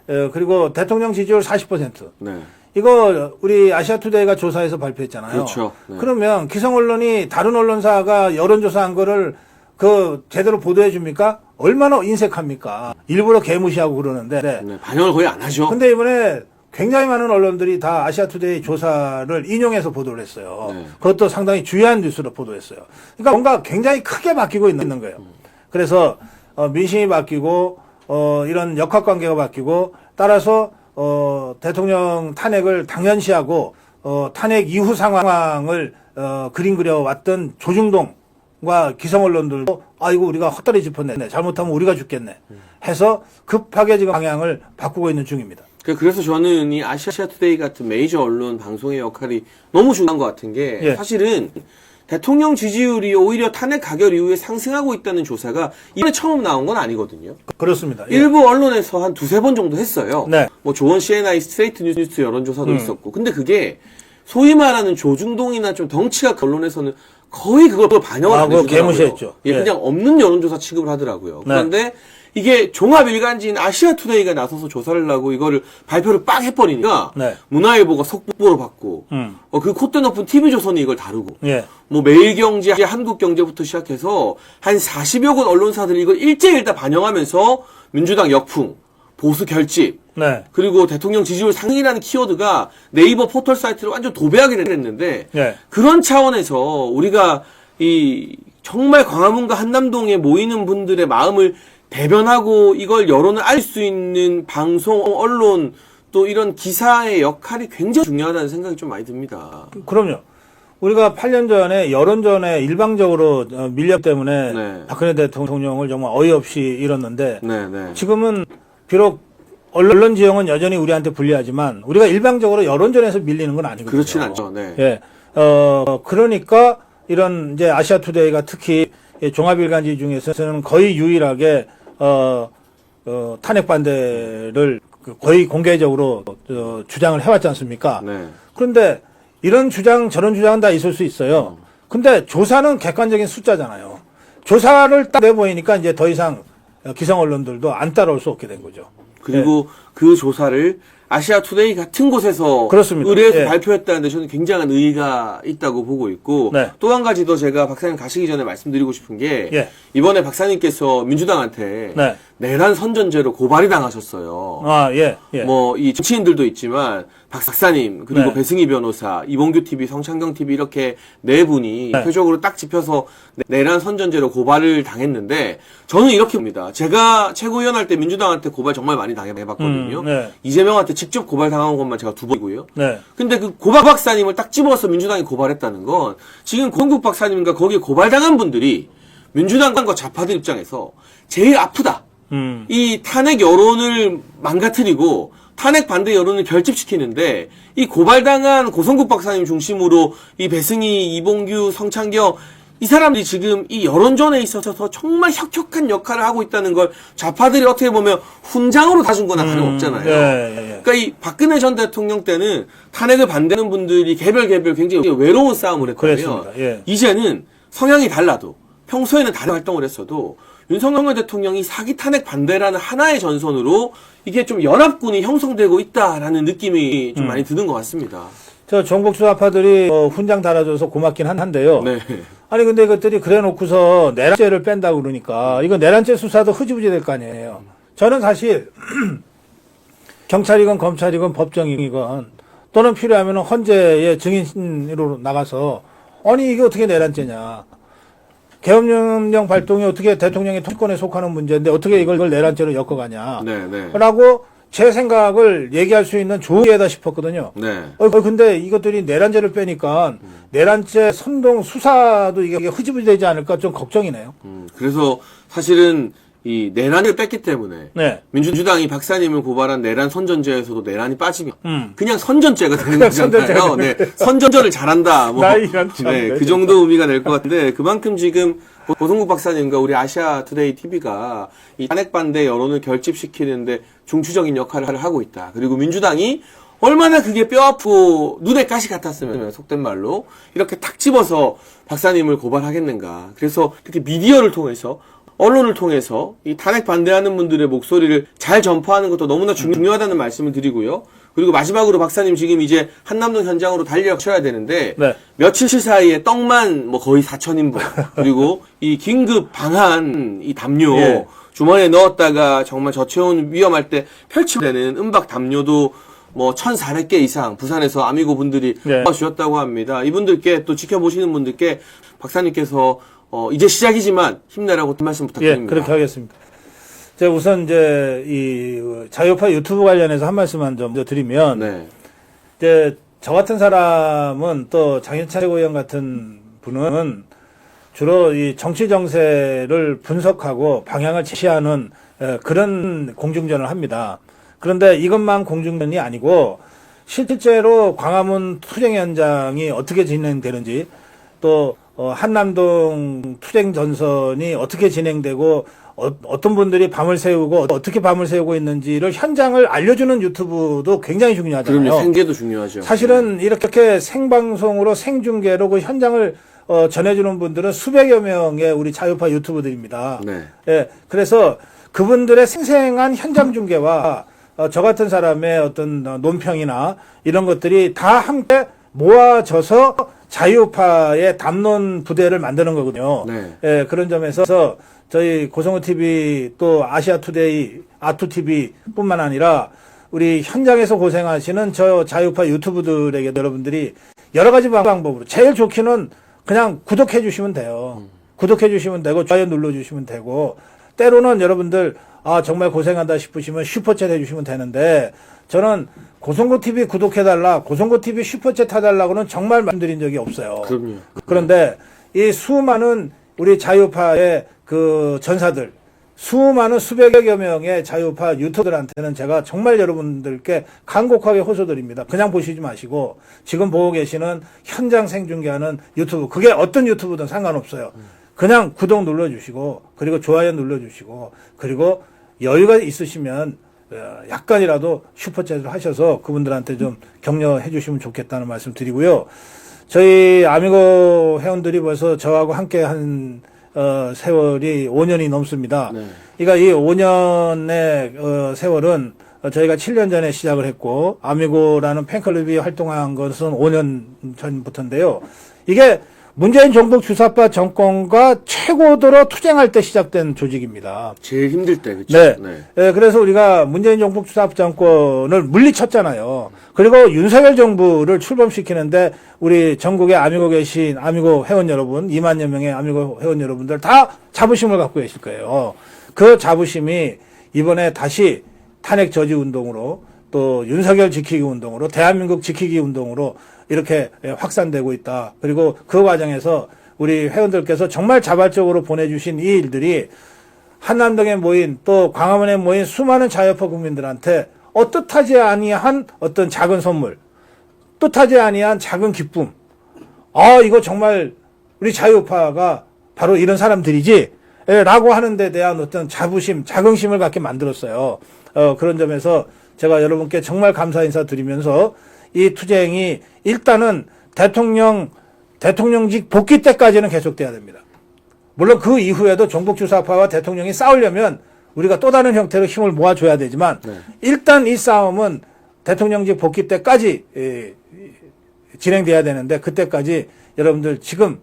그리고 대통령 지지율 40%. 네. 이거 우리 아시아투데이가 조사해서 발표했잖아요. 그렇죠. 네. 그러면 기성 언론이 다른 언론사가 여론조사한 거를 제대로 보도해 줍니까? 얼마나 인색합니까? 일부러 개무시하고 그러는데. 네, 반영을 거의 안 하죠. 근데 이번에 굉장히 많은 언론들이 다 아시아투데이 조사를 인용해서 보도를 했어요. 네. 그것도 상당히 중요한 뉴스로 보도했어요. 그러니까 뭔가 굉장히 크게 바뀌고 있는 거예요. 그래서 민심이 바뀌고 이런 역학관계가 바뀌고 따라서 대통령 탄핵을 당연시하고 탄핵 이후 상황을 그림 그려왔던 조중동과 기성 언론들도 아이고 우리가 헛다리 짚었네, 잘못하면 우리가 죽겠네 해서 급하게 지금 방향을 바꾸고 있는 중입니다. 그래서 저는 이 아시아투데이 같은 메이저 언론 방송의 역할이 너무 중요한 것 같은 게 예. 사실은 대통령 지지율이 오히려 탄핵 가결 이후에 상승하고 있다는 조사가 이번에 처음 나온 건 아니거든요. 그렇습니다. 예. 일부 언론에서 한 두세 번 정도 했어요. 네. 뭐 조원 CNI 스트레이트 뉴스 여론조사도 있었고. 근데 그게 소위 말하는 조중동이나 좀 덩치가 언론에서는 거의 그걸 반영을 안 그거 해주더라고요. 개무시했죠. 예, 예. 그냥 없는 여론조사 취급을 하더라고요. 네. 그런데 이게 종합일간지인 아시아투데이가 나서서 조사를 하고 이거를 발표를 빡 해버리니까 네. 문화일보가 속보로 받고 그 콧대 높은 TV조선이 이걸 다루고 예. 뭐 매일경제, 한국경제부터 시작해서 한 40여 곳 언론사들이 이걸 일제일 다 반영하면서 민주당 역풍, 보수 결집, 네. 그리고 대통령 지지율 상승이라는 키워드가 네이버 포털 사이트로 완전 도배하게 됐는데 네. 그런 차원에서 우리가 이 정말 광화문과 한남동에 모이는 분들의 마음을 대변하고 이걸 여론을 알 수 있는 방송, 언론 또 이런 기사의 역할이 굉장히 중요하다는 생각이 좀 많이 듭니다. 그럼요. 우리가 8년 전에 여론전에 일방적으로 밀려 때문에 네. 박근혜 대통령을 정말 어이없이 잃었는데 네, 네. 지금은 비록 언론 지형은 여전히 우리한테 불리하지만 우리가 일방적으로 여론전에서 밀리는 건 아니거든요. 그렇진 않죠. 네. 예. 그러니까 이런 이제 아시아투데이가 특히 종합일간지 중에서는 거의 유일하게 탄핵 반대를 거의 공개적으로 주장을 해왔지 않습니까? 네. 그런데 이런 주장 저런 주장은 다 있을 수 있어요. 근데 조사는 객관적인 숫자잖아요. 조사를 딱 내보이니까 이제 더 이상 기성 언론들도 안 따라올 수 없게 된 거죠. 그리고 그 조사를 아시아투데이 같은 곳에서 그렇습니다. 의뢰해서 예. 발표했다는데 저는 굉장한 의의가 있다고 보고 있고 네. 또 한 가지 더 제가 박사님 가시기 전에 말씀드리고 싶은 게 예. 이번에 박사님께서 민주당한테 네. 내란 선전죄로 고발이 당하셨어요. 아, 예, 예. 뭐 이 정치인들도 있지만 박사님 그리고 네. 배승희 변호사, 이봉규 TV, 성창경 TV 이렇게 네 분이 네. 표적으로 딱 짚혀서 내란 선전죄로 고발을 당했는데 저는 이렇게 봅니다. 제가 최고위원 할 때 민주당한테 고발 정말 많이 당해봤거든요. 네. 이재명한테 직접 고발 당한 것만 제가 2번이고요. 네. 근데 그 고박 박사님을 딱 집어서 민주당이 고발했다는 건 지금 권국 박사님과 거기에 고발당한 분들이 민주당과 좌파들 입장에서 제일 아프다. 이 탄핵 여론을 망가뜨리고 탄핵 반대 여론을 결집시키는데 이 고발당한 고성국 박사님 중심으로 이 배승희, 이봉규, 성창경 이 사람들이 지금 이 여론전에 있어서 정말 혁혁한 역할을 하고 있다는 걸 좌파들이 어떻게 보면 훈장으로 다준 거나 다름없잖아요. 예. 그러니까 이 박근혜 전 대통령 때는 탄핵을 반대하는 분들이 개별 굉장히 외로운 싸움을 했거든요. 그랬습니다. 예. 이제는 성향이 달라도 평소에는 다른 활동을 했어도 윤석열 대통령이 사기 탄핵 반대라는 하나의 전선으로 이게 좀 연합군이 형성되고 있다라는 느낌이 좀 많이 드는 것 같습니다. 저 전국 수사파들이 훈장 달아줘서 고맙긴 한데요. 네. 아니 근데 이것들이 그래놓고서 내란죄를 뺀다고 그러니까 이거 내란죄 수사도 흐지부지 될 거 아니에요. 저는 사실 경찰이건 검찰이건 법정이건 또는 필요하면 헌재의 증인으로 나가서 아니 이게 어떻게 내란죄냐. 계엄령 발동이 어떻게 대통령의 통권에 속하는 문제인데 어떻게 이걸 내란죄로 엮어가냐. 네, 네. 라고 제 생각을 얘기할 수 있는 좋은 기회다 싶었거든요. 네. 근데 이것들이 내란죄를 빼니까 내란죄 선동 수사도 이게 흐지부지 되지 않을까 좀 걱정이네요. 그래서 사실은 이 내란을 뺐기 때문에 네. 민주당이 박사님을 고발한 내란 선전죄에서도 내란이 빠지면 음. 그냥 선전죄가 되는 그냥 거잖아요. 선전죄가 네. 선전전을 잘한다. 뭐. 나 이런 참 네. 네, 그 정도 의미가 될 것 같은데 그만큼 지금 고성국 박사님과 우리 아시아 투데이 TV가 이 탄핵 반대 여론을 결집시키는데 중추적인 역할을 하고 있다. 그리고 민주당이 얼마나 그게 뼈아프고 눈에 가시 같았으면 속된 말로 이렇게 탁 집어서 박사님을 고발하겠는가. 그래서 이렇게 미디어를 통해서 언론을 통해서 이 탄핵 반대하는 분들의 목소리를 잘 전파하는 것도 너무나 중요하다는 말씀을 드리고요. 그리고 마지막으로 박사님 지금 이제 한남동 현장으로 달려셔야 되는데 네. 며칠 사이에 떡만 뭐 거의 4,000인분 그리고 이 긴급 방한 이 담요 예. 주머니에 넣었다가 정말 저체온 위험할 때 펼치되는 은박 담요도 뭐 1,400개 이상 부산에서 아미고 분들이 네. 주셨다고 합니다. 이분들께 또 지켜보시는 분들께 박사님께서 이제 시작이지만 힘내라고 말씀 예, 부탁드립니다. 그렇게 하겠습니다. 제가 우선 이제 이 자유파 유튜브 관련해서 한 말씀만 좀 드리면, 네. 이제 저 같은 사람은 또 장윤찬 최고위원 같은 분은 주로 이 정치 정세를 분석하고 방향을 제시하는 그런 공중전을 합니다. 그런데 이것만 공중전이 아니고 실제로 광화문 투쟁 현장이 어떻게 진행되는지 또 한남동 투쟁 전선이 어떻게 진행되고 어떤 분들이 밤을 새우고 어떻게 밤을 새우고 있는지를 현장을 알려주는 유튜브도 굉장히 중요하잖아요. 그럼요. 생계도 중요하죠. 사실은 이렇게 생방송으로 생중계로 그 현장을 전해주는 분들은 수백여 명의 우리 자유파 유튜버들입니다. 네. 예, 그래서 그분들의 생생한 현장 중계와 저 같은 사람의 어떤 논평이나 이런 것들이 다 함께 모아져서 자유파의 담론 부대를 만드는 거거든요. 네. 예, 그런 점에서 저희 고성호 TV 또 아시아 투데이, 아투TV 뿐만 아니라 우리 현장에서 고생하시는 저 자유파 유튜브들에게 여러분들이 여러 가지 방법으로 제일 좋기는 그냥 구독해 주시면 돼요. 구독해 주시면 되고 좋아요 눌러 주시면 되고 때로는 여러분들 정말 고생한다 싶으시면 슈퍼챗 해 주시면 되는데 저는 고성고 TV 구독해달라, 고성고 TV 슈퍼챗 해달라고는 정말 말씀드린 적이 없어요. 그럼요. 그런데 이 수많은 우리 자유파의 그 전사들, 수많은 수백여 명의 자유파 유튜버들한테는 제가 정말 여러분들께 간곡하게 호소드립니다. 그냥 보시지 마시고 지금 보고 계시는 현장 생중계하는 유튜브, 그게 어떤 유튜브든 상관없어요. 그냥 구독 눌러주시고 그리고 좋아요 눌러주시고 그리고 여유가 있으시면 약간이라도 슈퍼챗을 하셔서 그분들한테 좀 격려해 주시면 좋겠다는 말씀 드리고요. 저희 아미고 회원들이 벌써 저하고 함께 한 세월이 5년이 넘습니다. 네. 그러니까 이 5년의 세월은 저희가 7년 전에 시작을 했고 아미고라는 팬클럽이 활동한 것은 5년 전부터인데요. 이게 문재인 정부 주사파 정권과 최고도로 투쟁할 때 시작된 조직입니다. 제일 힘들 때, 그렇죠? 네. 네, 그래서 우리가 문재인 정부 주사파 정권을 물리쳤잖아요. 그리고 윤석열 정부를 출범시키는데 우리 전국에 아미고 계신 아미고 회원 여러분, 2만여 명의 아미고 회원 여러분들 다 자부심을 갖고 계실 거예요. 그 자부심이 이번에 다시 탄핵 저지 운동으로 또 윤석열 지키기 운동으로 대한민국 지키기 운동으로 이렇게 확산되고 있다. 그리고 그 과정에서 우리 회원들께서 정말 자발적으로 보내주신 이 일들이 한남동에 모인 또 광화문에 모인 수많은 자유파 국민들한테 뜻하지 아니한 어떤 작은 선물, 뜻하지 아니한 작은 기쁨. 이거 정말 우리 자유파가 바로 이런 사람들이지. 라고 하는 데 대한 어떤 자부심, 자긍심을 갖게 만들었어요. 그런 점에서 제가 여러분께 정말 감사 인사 드리면서 이 투쟁이 일단은 대통령직 복귀 때까지는 계속돼야 됩니다. 물론 그 이후에도 종북주사파와 대통령이 싸우려면 우리가 또 다른 형태로 힘을 모아줘야 되지만 일단 이 싸움은 대통령직 복귀 때까지 진행돼야 되는데 그때까지 여러분들 지금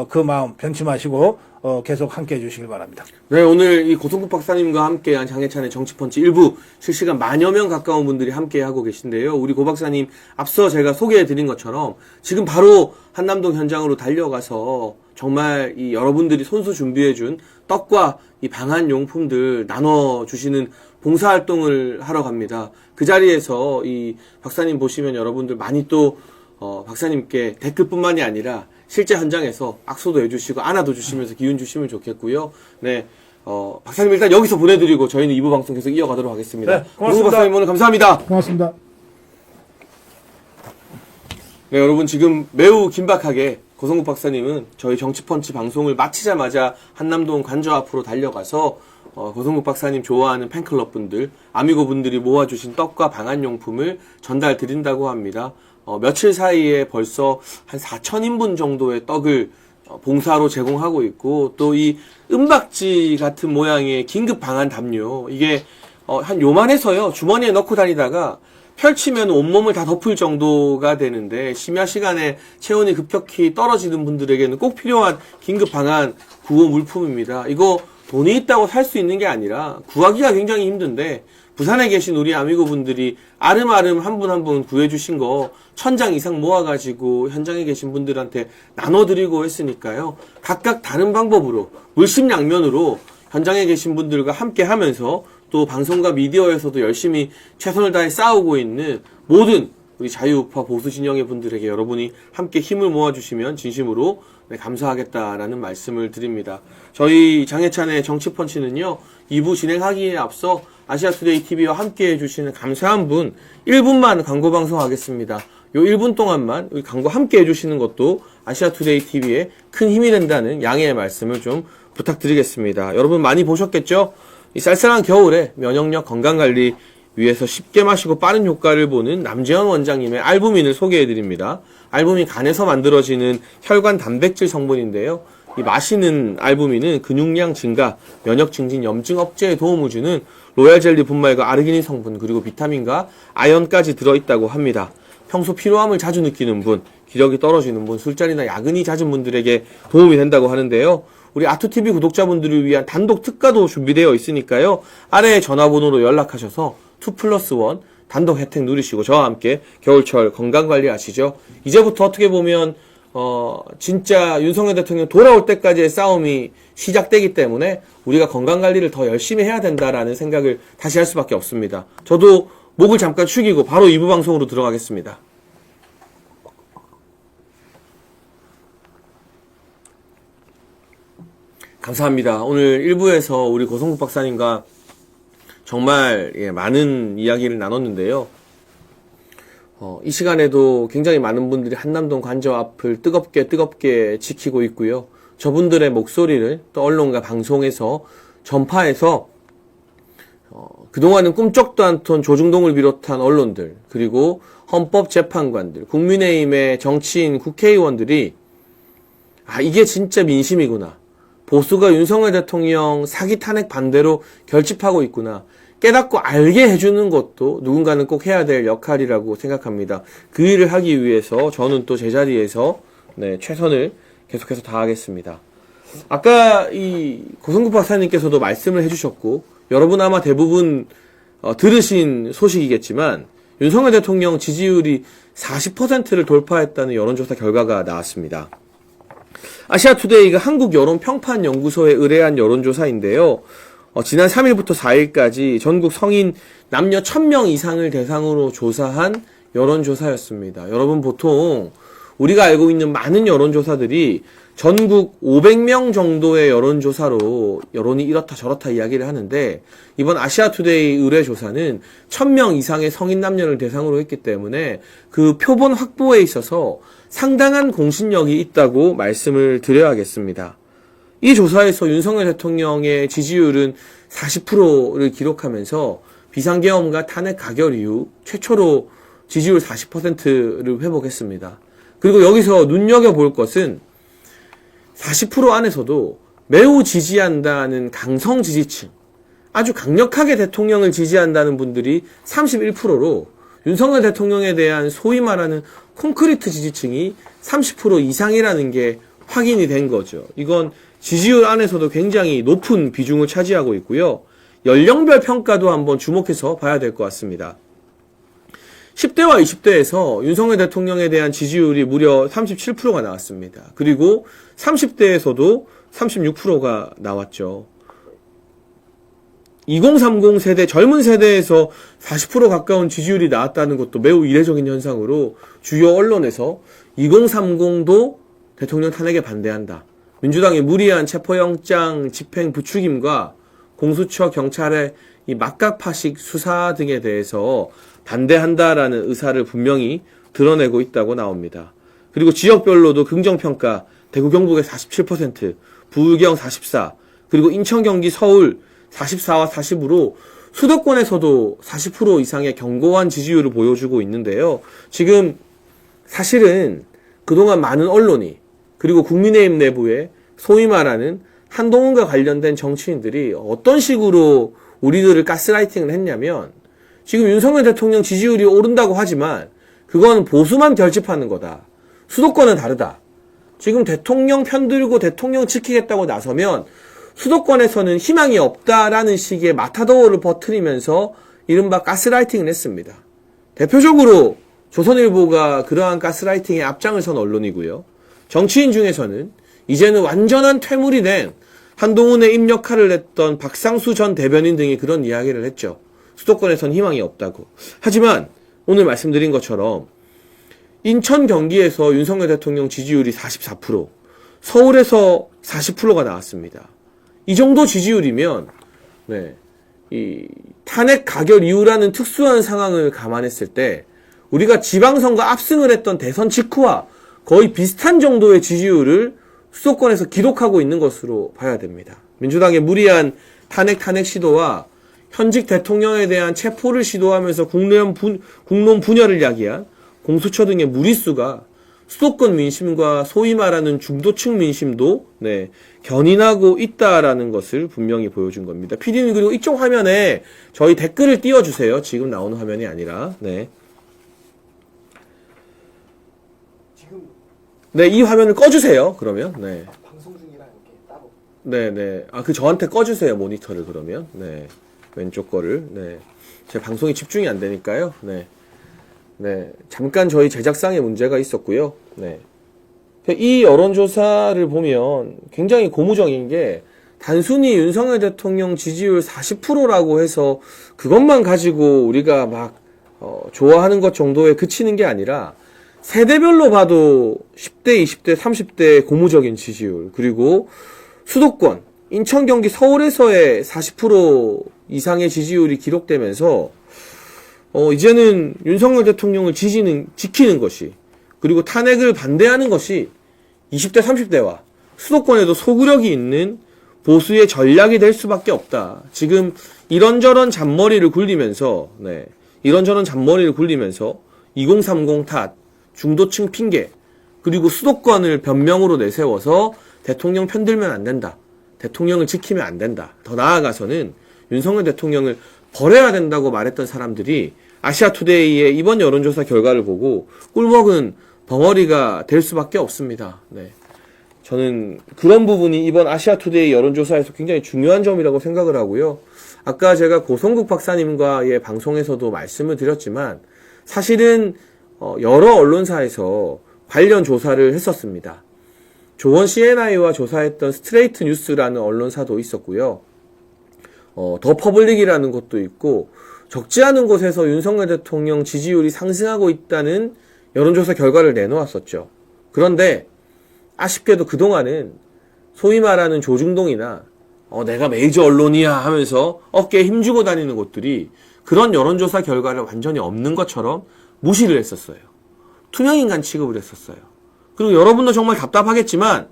그 마음 변치 마시고 계속 함께 해주시길 바랍니다. 네, 오늘 이 고성국 박사님과 함께한 장혜찬의 정치펀치 일부 실시간 만여 명 가까운 분들이 함께하고 계신데요. 우리 고 박사님 앞서 제가 소개해드린 것처럼 지금 바로 한남동 현장으로 달려가서 정말 이 여러분들이 손수 준비해준 떡과 이 방한 용품들 나눠주시는 봉사활동을 하러 갑니다. 그 자리에서 이 박사님 보시면 여러분들 많이 또 박사님께 댓글뿐만이 아니라 실제 현장에서 악수도 해주시고 안아도 주시면서 기운 주시면 좋겠고요. 네, 박사님 일단 여기서 보내드리고 저희는 2부 방송 계속 이어가도록 하겠습니다. 네, 고맙습니다. 박사님 오늘 감사합니다. 고맙습니다. 네, 여러분 지금 매우 긴박하게 고성국 박사님은 저희 정치펀치 방송을 마치자마자 한남동 관저 앞으로 달려가서 고성국 박사님 좋아하는 팬클럽 분들, 아미고 분들이 모아주신 떡과 방한용품을 전달 드린다고 합니다. 며칠 사이에 벌써 한 4,000인분 정도의 떡을 봉사로 제공하고 있고, 또 이 은박지 같은 모양의 긴급 방한 담요, 이게 한 요만해서요, 주머니에 넣고 다니다가 펼치면 온몸을 다 덮을 정도가 되는데, 심야 시간에 체온이 급격히 떨어지는 분들에게는 꼭 필요한 긴급 방한 구호 물품입니다. 이거 돈이 있다고 살 수 있는 게 아니라 구하기가 굉장히 힘든데, 부산에 계신 우리 아미고 분들이 아름아름 한 분 한 분 구해주신 거 1,000장 이상 모아가지고 현장에 계신 분들한테 나눠드리고 했으니까요. 각각 다른 방법으로, 물심양면으로 현장에 계신 분들과 함께 하면서 또 방송과 미디어에서도 열심히 최선을 다해 싸우고 있는 모든 우리 자유우파 보수 진영의 분들에게 여러분이 함께 힘을 모아주시면 진심으로 감사하겠다라는 말씀을 드립니다. 저희 장혜찬의 정치펀치는요, 2부 진행하기에 앞서 아시아투데이 TV와 함께 해주시는 감사한 분 1분만 광고 방송하겠습니다. 요 1분 동안만 우리 광고 함께 해주시는 것도 아시아투데이 TV에 큰 힘이 된다는 양해의 말씀을 좀 부탁드리겠습니다. 여러분 많이 보셨겠죠? 이 쌀쌀한 겨울에 면역력 건강관리 위해서 쉽게 마시고 빠른 효과를 보는 남재현 원장님의 알부민을 소개해드립니다. 알부민 간에서 만들어지는 혈관 단백질 성분인데요. 이 마시는 알부민은 근육량 증가, 면역 증진, 염증 억제에 도움을 주는 로얄 젤리 분말과 아르기닌 성분, 그리고 비타민과 아연까지 들어있다고 합니다. 평소 피로함을 자주 느끼는 분, 기력이 떨어지는 분, 술자리나 야근이 잦은 분들에게 도움이 된다고 하는데요. 우리 아투TV 구독자분들을 위한 단독 특가도 준비되어 있으니까요. 아래의 전화번호로 연락하셔서 2+1 단독 혜택 누리시고 저와 함께 겨울철 건강관리 하시죠. 이제부터 어떻게 보면 진짜 윤석열 대통령 돌아올 때까지의 싸움이 시작되기 때문에 우리가 건강관리를 더 열심히 해야 된다라는 생각을 다시 할 수밖에 없습니다. 저도 목을 잠깐 축이고 바로 2부 방송으로 들어가겠습니다. 감사합니다. 오늘 1부에서 우리 고성국 박사님과 정말 많은 이야기를 나눴는데요. 이 시간에도 굉장히 많은 분들이 한남동 관저 앞을 뜨겁게 지키고 있고요. 저분들의 목소리를 또 언론과 방송에서 전파해서 그동안은 꿈쩍도 않던 조중동을 비롯한 언론들, 그리고 헌법재판관들, 국민의힘의 정치인, 국회의원들이 이게 진짜 민심이구나, 보수가 윤석열 대통령 사기 탄핵 반대로 결집하고 있구나, 깨닫고 알게 해주는 것도 누군가는 꼭 해야 될 역할이라고 생각합니다. 그 일을 하기 위해서 저는 또 제자리에서 최선을 계속해서 다하겠습니다. 아까 이 고성국 박사님께서도 말씀을 해주셨고, 여러분 아마 대부분 들으신 소식이겠지만, 윤석열 대통령 지지율이 40%를 돌파했다는 여론조사 결과가 나왔습니다. 아시아투데이가 한국여론평판연구소에 의뢰한 여론조사인데요. 지난 3일부터 4일까지 전국 성인 남녀 1,000명 이상을 대상으로 조사한 여론조사였습니다. 여러분, 보통 우리가 알고 있는 많은 여론조사들이 전국 500명 정도의 여론조사로 여론이 이렇다 저렇다 이야기를 하는데, 이번 아시아투데이 의뢰조사는 1,000명 이상의 성인 남녀를 대상으로 했기 때문에 그 표본 확보에 있어서 상당한 공신력이 있다고 말씀을 드려야겠습니다. 이 조사에서 윤석열 대통령의 지지율은 40%를 기록하면서 비상계엄과 탄핵 가결 이후 최초로 지지율 40%를 회복했습니다. 그리고 여기서 눈여겨볼 것은 40% 안에서도 매우 지지한다는 강성 지지층, 아주 강력하게 대통령을 지지한다는 분들이 31%로 윤석열 대통령에 대한 소위 말하는 콘크리트 지지층이 30% 이상이라는 게 확인이 된 거죠. 이건 지지율 안에서도 굉장히 높은 비중을 차지하고 있고요. 연령별 평가도 한번 주목해서 봐야 될 것 같습니다. 10대와 20대에서 윤석열 대통령에 대한 지지율이 무려 37%가 나왔습니다. 그리고 30대에서도 36%가 나왔죠. 2030 세대, 젊은 세대에서 40% 가까운 지지율이 나왔다는 것도 매우 이례적인 현상으로 주요 언론에서 2030도 대통령 탄핵에 반대한다, 민주당의 무리한 체포영장 집행 부추김과 공수처 경찰의 이 막가파식 수사 등에 대해서 반대한다라는 의사를 분명히 드러내고 있다고 나옵니다. 그리고 지역별로도 긍정평가, 대구 경북에 47%, 부의경 44, 그리고 인천, 경기, 서울 44와 40으로 수도권에서도 40% 이상의 견고한 지지율을 보여주고 있는데요. 지금 사실은 그동안 많은 언론이, 그리고 국민의힘 내부에 소위 말하는 한동훈과 관련된 정치인들이 어떤 식으로 우리들을 가스라이팅을 했냐면, 지금 윤석열 대통령 지지율이 오른다고 하지만 그건 보수만 결집하는 거다. 수도권은 다르다. 지금 대통령 편들고 대통령 지키겠다고 나서면 수도권에서는 희망이 없다라는 식의 마타도어를 퍼뜨리면서 이른바 가스라이팅을 했습니다. 대표적으로 조선일보가 그러한 가스라이팅에 앞장을 선 언론이고요. 정치인 중에서는 이제는 완전한 퇴물이 된 한동훈의 입 역할을 했던 박상수 전 대변인 등이 그런 이야기를 했죠. 수도권에선 희망이 없다고. 하지만 오늘 말씀드린 것처럼 인천, 경기에서 윤석열 대통령 지지율이 44%, 서울에서 40%가 나왔습니다. 이 정도 지지율이면 이 탄핵 가결 이후라는 특수한 상황을 감안했을 때 우리가 지방선거 압승을 했던 대선 직후와 거의 비슷한 정도의 지지율을 수도권에서 기록하고 있는 것으로 봐야 됩니다. 민주당의 무리한 탄핵 시도와 현직 대통령에 대한 체포를 시도하면서 국론 분열을 야기한 공수처 등의 무리수가 수도권 민심과 소위 말하는 중도층 민심도 견인하고 있다라는 것을 분명히 보여준 겁니다. PD님, 그리고 이쪽 화면에 저희 댓글을 띄워주세요. 지금 나오는 화면이 아니라. 이 화면을 꺼주세요. 그러면. 방송 중이라 이렇게 따로. 그 저한테 꺼주세요. 모니터를 그러면. 왼쪽 거를. 제 방송이 집중이 안 되니까요. 잠깐 저희 제작상에 문제가 있었고요. 이 여론조사를 보면 굉장히 고무적인 게 단순히 윤석열 대통령 지지율 40%라고 해서 그것만 가지고 우리가 막 좋아하는 것 정도에 그치는 게 아니라 세대별로 봐도 10대, 20대, 30대 고무적인 지지율, 그리고 수도권, 인천, 경기, 서울에서의 40% 이상의 지지율이 기록되면서 이제는 윤석열 대통령을 지키는 것이, 그리고 탄핵을 반대하는 것이 20대, 30대와 수도권에도 소구력이 있는 보수의 전략이 될 수밖에 없다. 지금 이런저런 잔머리를 굴리면서 2030 탓, 중도층 핑계, 그리고 수도권을 변명으로 내세워서 대통령 편들면 안 된다. 대통령을 지키면 안 된다. 더 나아가서는 윤석열 대통령을 버려야 된다고 말했던 사람들이 아시아투데이의 이번 여론조사 결과를 보고 꿀먹은 벙어리가 될 수밖에 없습니다. 저는 그런 부분이 이번 아시아투데이 여론조사에서 굉장히 중요한 점이라고 생각을 하고요. 아까 제가 고성국 박사님과의 방송에서도 말씀을 드렸지만 사실은 여러 언론사에서 관련 조사를 했었습니다. 조원 CNI와 조사했던 스트레이트 뉴스라는 언론사도 있었고요. 더 퍼블릭이라는 것도 있고, 적지 않은 곳에서 윤석열 대통령 지지율이 상승하고 있다는 여론조사 결과를 내놓았었죠. 그런데 아쉽게도 그동안은 소위 말하는 조중동이나 내가 메이저 언론이야 하면서 어깨에 힘주고 다니는 곳들이 그런 여론조사 결과를 완전히 없는 것처럼 무시를 했었어요. 투명인간 취급을 했었어요. 그리고 여러분도 정말 답답하겠지만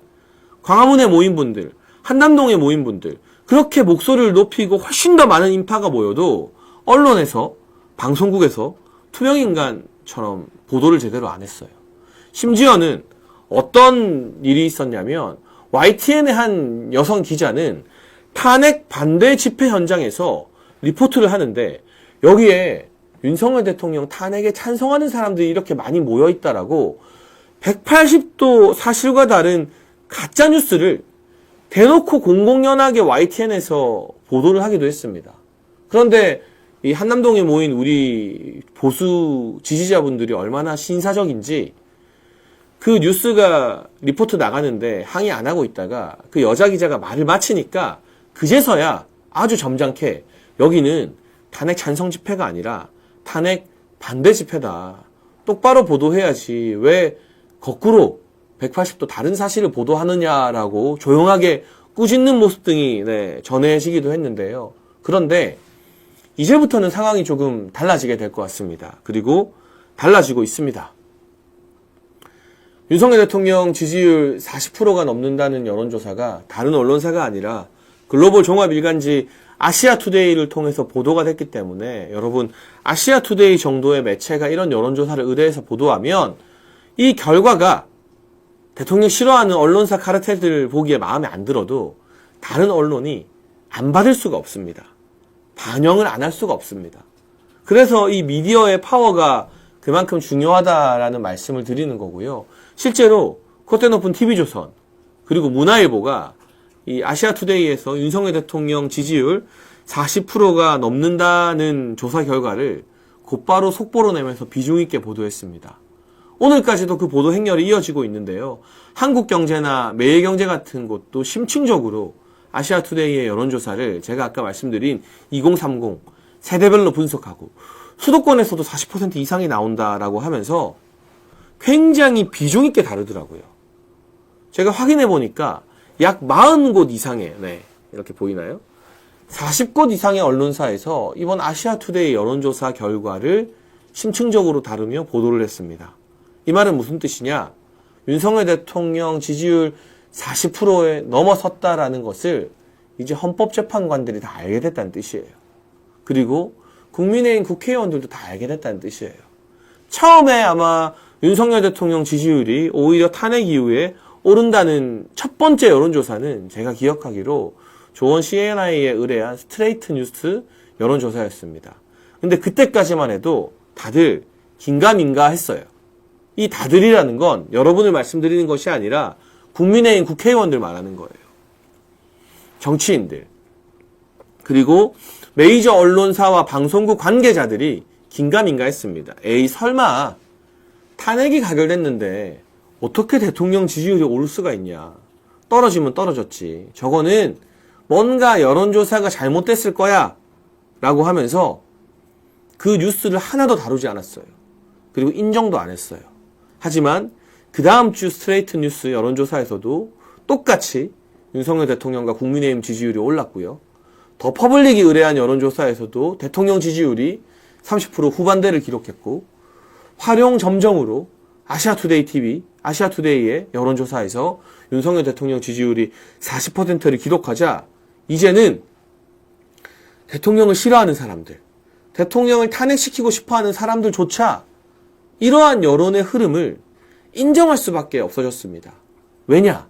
광화문에 모인 분들, 한남동에 모인 분들, 그렇게 목소리를 높이고 훨씬 더 많은 인파가 모여도 언론에서, 방송국에서 투명인간처럼 보도를 제대로 안 했어요. 심지어는 어떤 일이 있었냐면 YTN의 한 여성 기자는 탄핵 반대 집회 현장에서 리포트를 하는데 여기에 윤석열 대통령 탄핵에 찬성하는 사람들이 이렇게 많이 모여있다라고 180도 사실과 다른 가짜뉴스를 대놓고 공공연하게 YTN에서 보도를 하기도 했습니다. 그런데 이 한남동에 모인 우리 보수 지지자분들이 얼마나 신사적인지 그 뉴스가 리포트 나가는데 항의 안 하고 있다가 그 여자 기자가 말을 마치니까 그제서야 아주 점잖게 여기는 탄핵 찬성 집회가 아니라 탄핵 반대 집회다. 똑바로 보도해야지 왜 거꾸로 180도 다른 사실을 보도하느냐라고 조용하게 꾸짖는 모습 등이 전해지기도 했는데요. 그런데 이제부터는 상황이 조금 달라지게 될 것 같습니다. 그리고 달라지고 있습니다. 윤석열 대통령 지지율 40%가 넘는다는 여론조사가 다른 언론사가 아니라 글로벌 종합일간지 아시아투데이를 통해서 보도가 됐기 때문에 여러분 아시아투데이 정도의 매체가 이런 여론조사를 의뢰해서 보도하면 이 결과가 대통령 싫어하는 언론사 카르텔들 보기에 마음에 안 들어도 다른 언론이 안 받을 수가 없습니다. 반영을 안 할 수가 없습니다. 그래서 이 미디어의 파워가 그만큼 중요하다라는 말씀을 드리는 거고요. 실제로 콧대 높은 TV조선 그리고 문화일보가 이 아시아투데이에서 윤석열 대통령 지지율 40%가 넘는다는 조사 결과를 곧바로 속보로 내면서 비중 있게 보도했습니다. 오늘까지도 그 보도 행렬이 이어지고 있는데요. 한국경제나 매일경제 같은 곳도 심층적으로 아시아투데이의 여론조사를 제가 아까 말씀드린 2030 세대별로 분석하고 수도권에서도 40% 이상이 나온다라고 하면서 굉장히 비중 있게 다르더라고요. 제가 확인해 보니까 약 40곳 이상의, 이렇게 보이나요? 40곳 이상의 언론사에서 이번 아시아투데이 여론조사 결과를 심층적으로 다루며 보도를 했습니다. 이 말은 무슨 뜻이냐? 윤석열 대통령 지지율 40%에 넘어섰다라는 것을 이제 헌법재판관들이 다 알게 됐다는 뜻이에요. 그리고 국민의힘 국회의원들도 다 알게 됐다는 뜻이에요. 처음에 아마 윤석열 대통령 지지율이 오히려 탄핵 이후에 오른다는 첫 번째 여론조사는 제가 기억하기로 조원 CNI에 의뢰한 스트레이트 뉴스 여론조사였습니다. 근데 그때까지만 해도 다들 긴가민가 했어요. 이 다들이라는 건 여러분을 말씀드리는 것이 아니라 국민의힘 국회의원들 말하는 거예요. 정치인들. 그리고 메이저 언론사와 방송국 관계자들이 긴가민가 했습니다. 에이 설마 탄핵이 가결됐는데 어떻게 대통령 지지율이 오를 수가 있냐. 떨어지면 떨어졌지. 저거는 뭔가 여론조사가 잘못됐을 거야 라고 하면서 그 뉴스를 하나도 다루지 않았어요. 그리고 인정도 안 했어요. 하지만 그 다음 주 스트레이트 뉴스 여론조사에서도 똑같이 윤석열 대통령과 국민의힘 지지율이 올랐고요. 더 퍼블릭이 의뢰한 여론조사에서도 대통령 지지율이 30% 후반대를 기록했고 활용 점정으로 아시아투데이의 여론조사에서 윤석열 대통령 지지율이 40%를 기록하자 이제는 대통령을 싫어하는 사람들, 대통령을 탄핵시키고 싶어하는 사람들조차 이러한 여론의 흐름을 인정할 수밖에 없어졌습니다. 왜냐?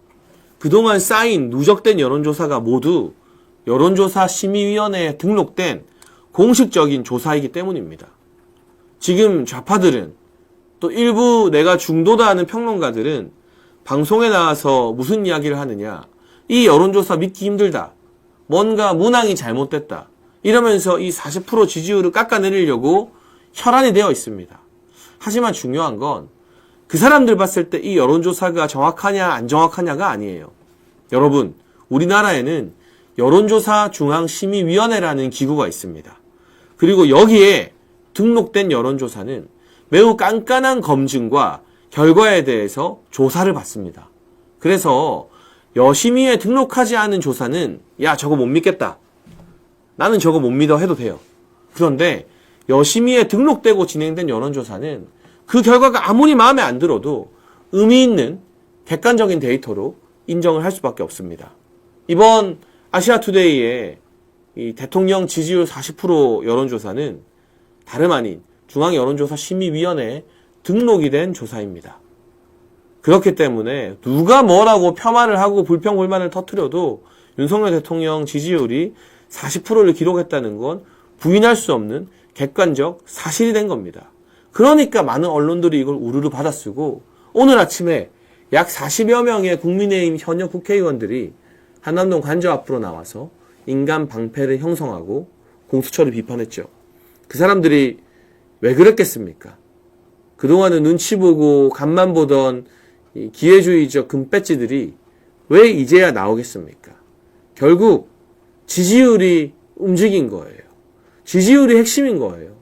그동안 쌓인 누적된 여론조사가 모두 여론조사 심의위원회에 등록된 공식적인 조사이기 때문입니다. 지금 좌파들은 또 일부 내가 중도다 하는 평론가들은 방송에 나와서 무슨 이야기를 하느냐. 이 여론조사 믿기 힘들다. 뭔가 문항이 잘못됐다. 이러면서 이 40% 지지율을 깎아내리려고 혈안이 되어 있습니다. 하지만 중요한 건 그 사람들 봤을 때 이 여론조사가 정확하냐 안 정확하냐가 아니에요. 여러분, 우리나라에는 여론조사 중앙심의위원회라는 기구가 있습니다. 그리고 여기에 등록된 여론조사는 매우 깐깐한 검증과 결과에 대해서 조사를 받습니다. 그래서 여심위에 등록하지 않은 조사는 야 저거 못 믿겠다. 나는 저거 못 믿어 해도 돼요. 그런데 여심위에 등록되고 진행된 여론조사는 그 결과가 아무리 마음에 안 들어도 의미 있는 객관적인 데이터로 인정을 할 수밖에 없습니다. 이번 아시아투데이의 이 대통령 지지율 40% 여론조사는 다름 아닌 중앙여론조사심의위원회에 등록이 된 조사입니다. 그렇기 때문에 누가 뭐라고 폄하를 하고 불평불만을 터뜨려도 윤석열 대통령 지지율이 40%를 기록했다는 건 부인할 수 없는 객관적 사실이 된 겁니다. 그러니까 많은 언론들이 이걸 우르르 받아쓰고 오늘 아침에 약 40여 명의 국민의힘 현역 국회의원들이 한남동 관저 앞으로 나와서 인간 방패를 형성하고 공수처를 비판했죠. 그 사람들이 왜 그랬겠습니까? 그동안은 눈치 보고 간만 보던 이 기회주의적 금배지들이 왜 이제야 나오겠습니까? 결국 지지율이 움직인 거예요. 지지율이 핵심인 거예요.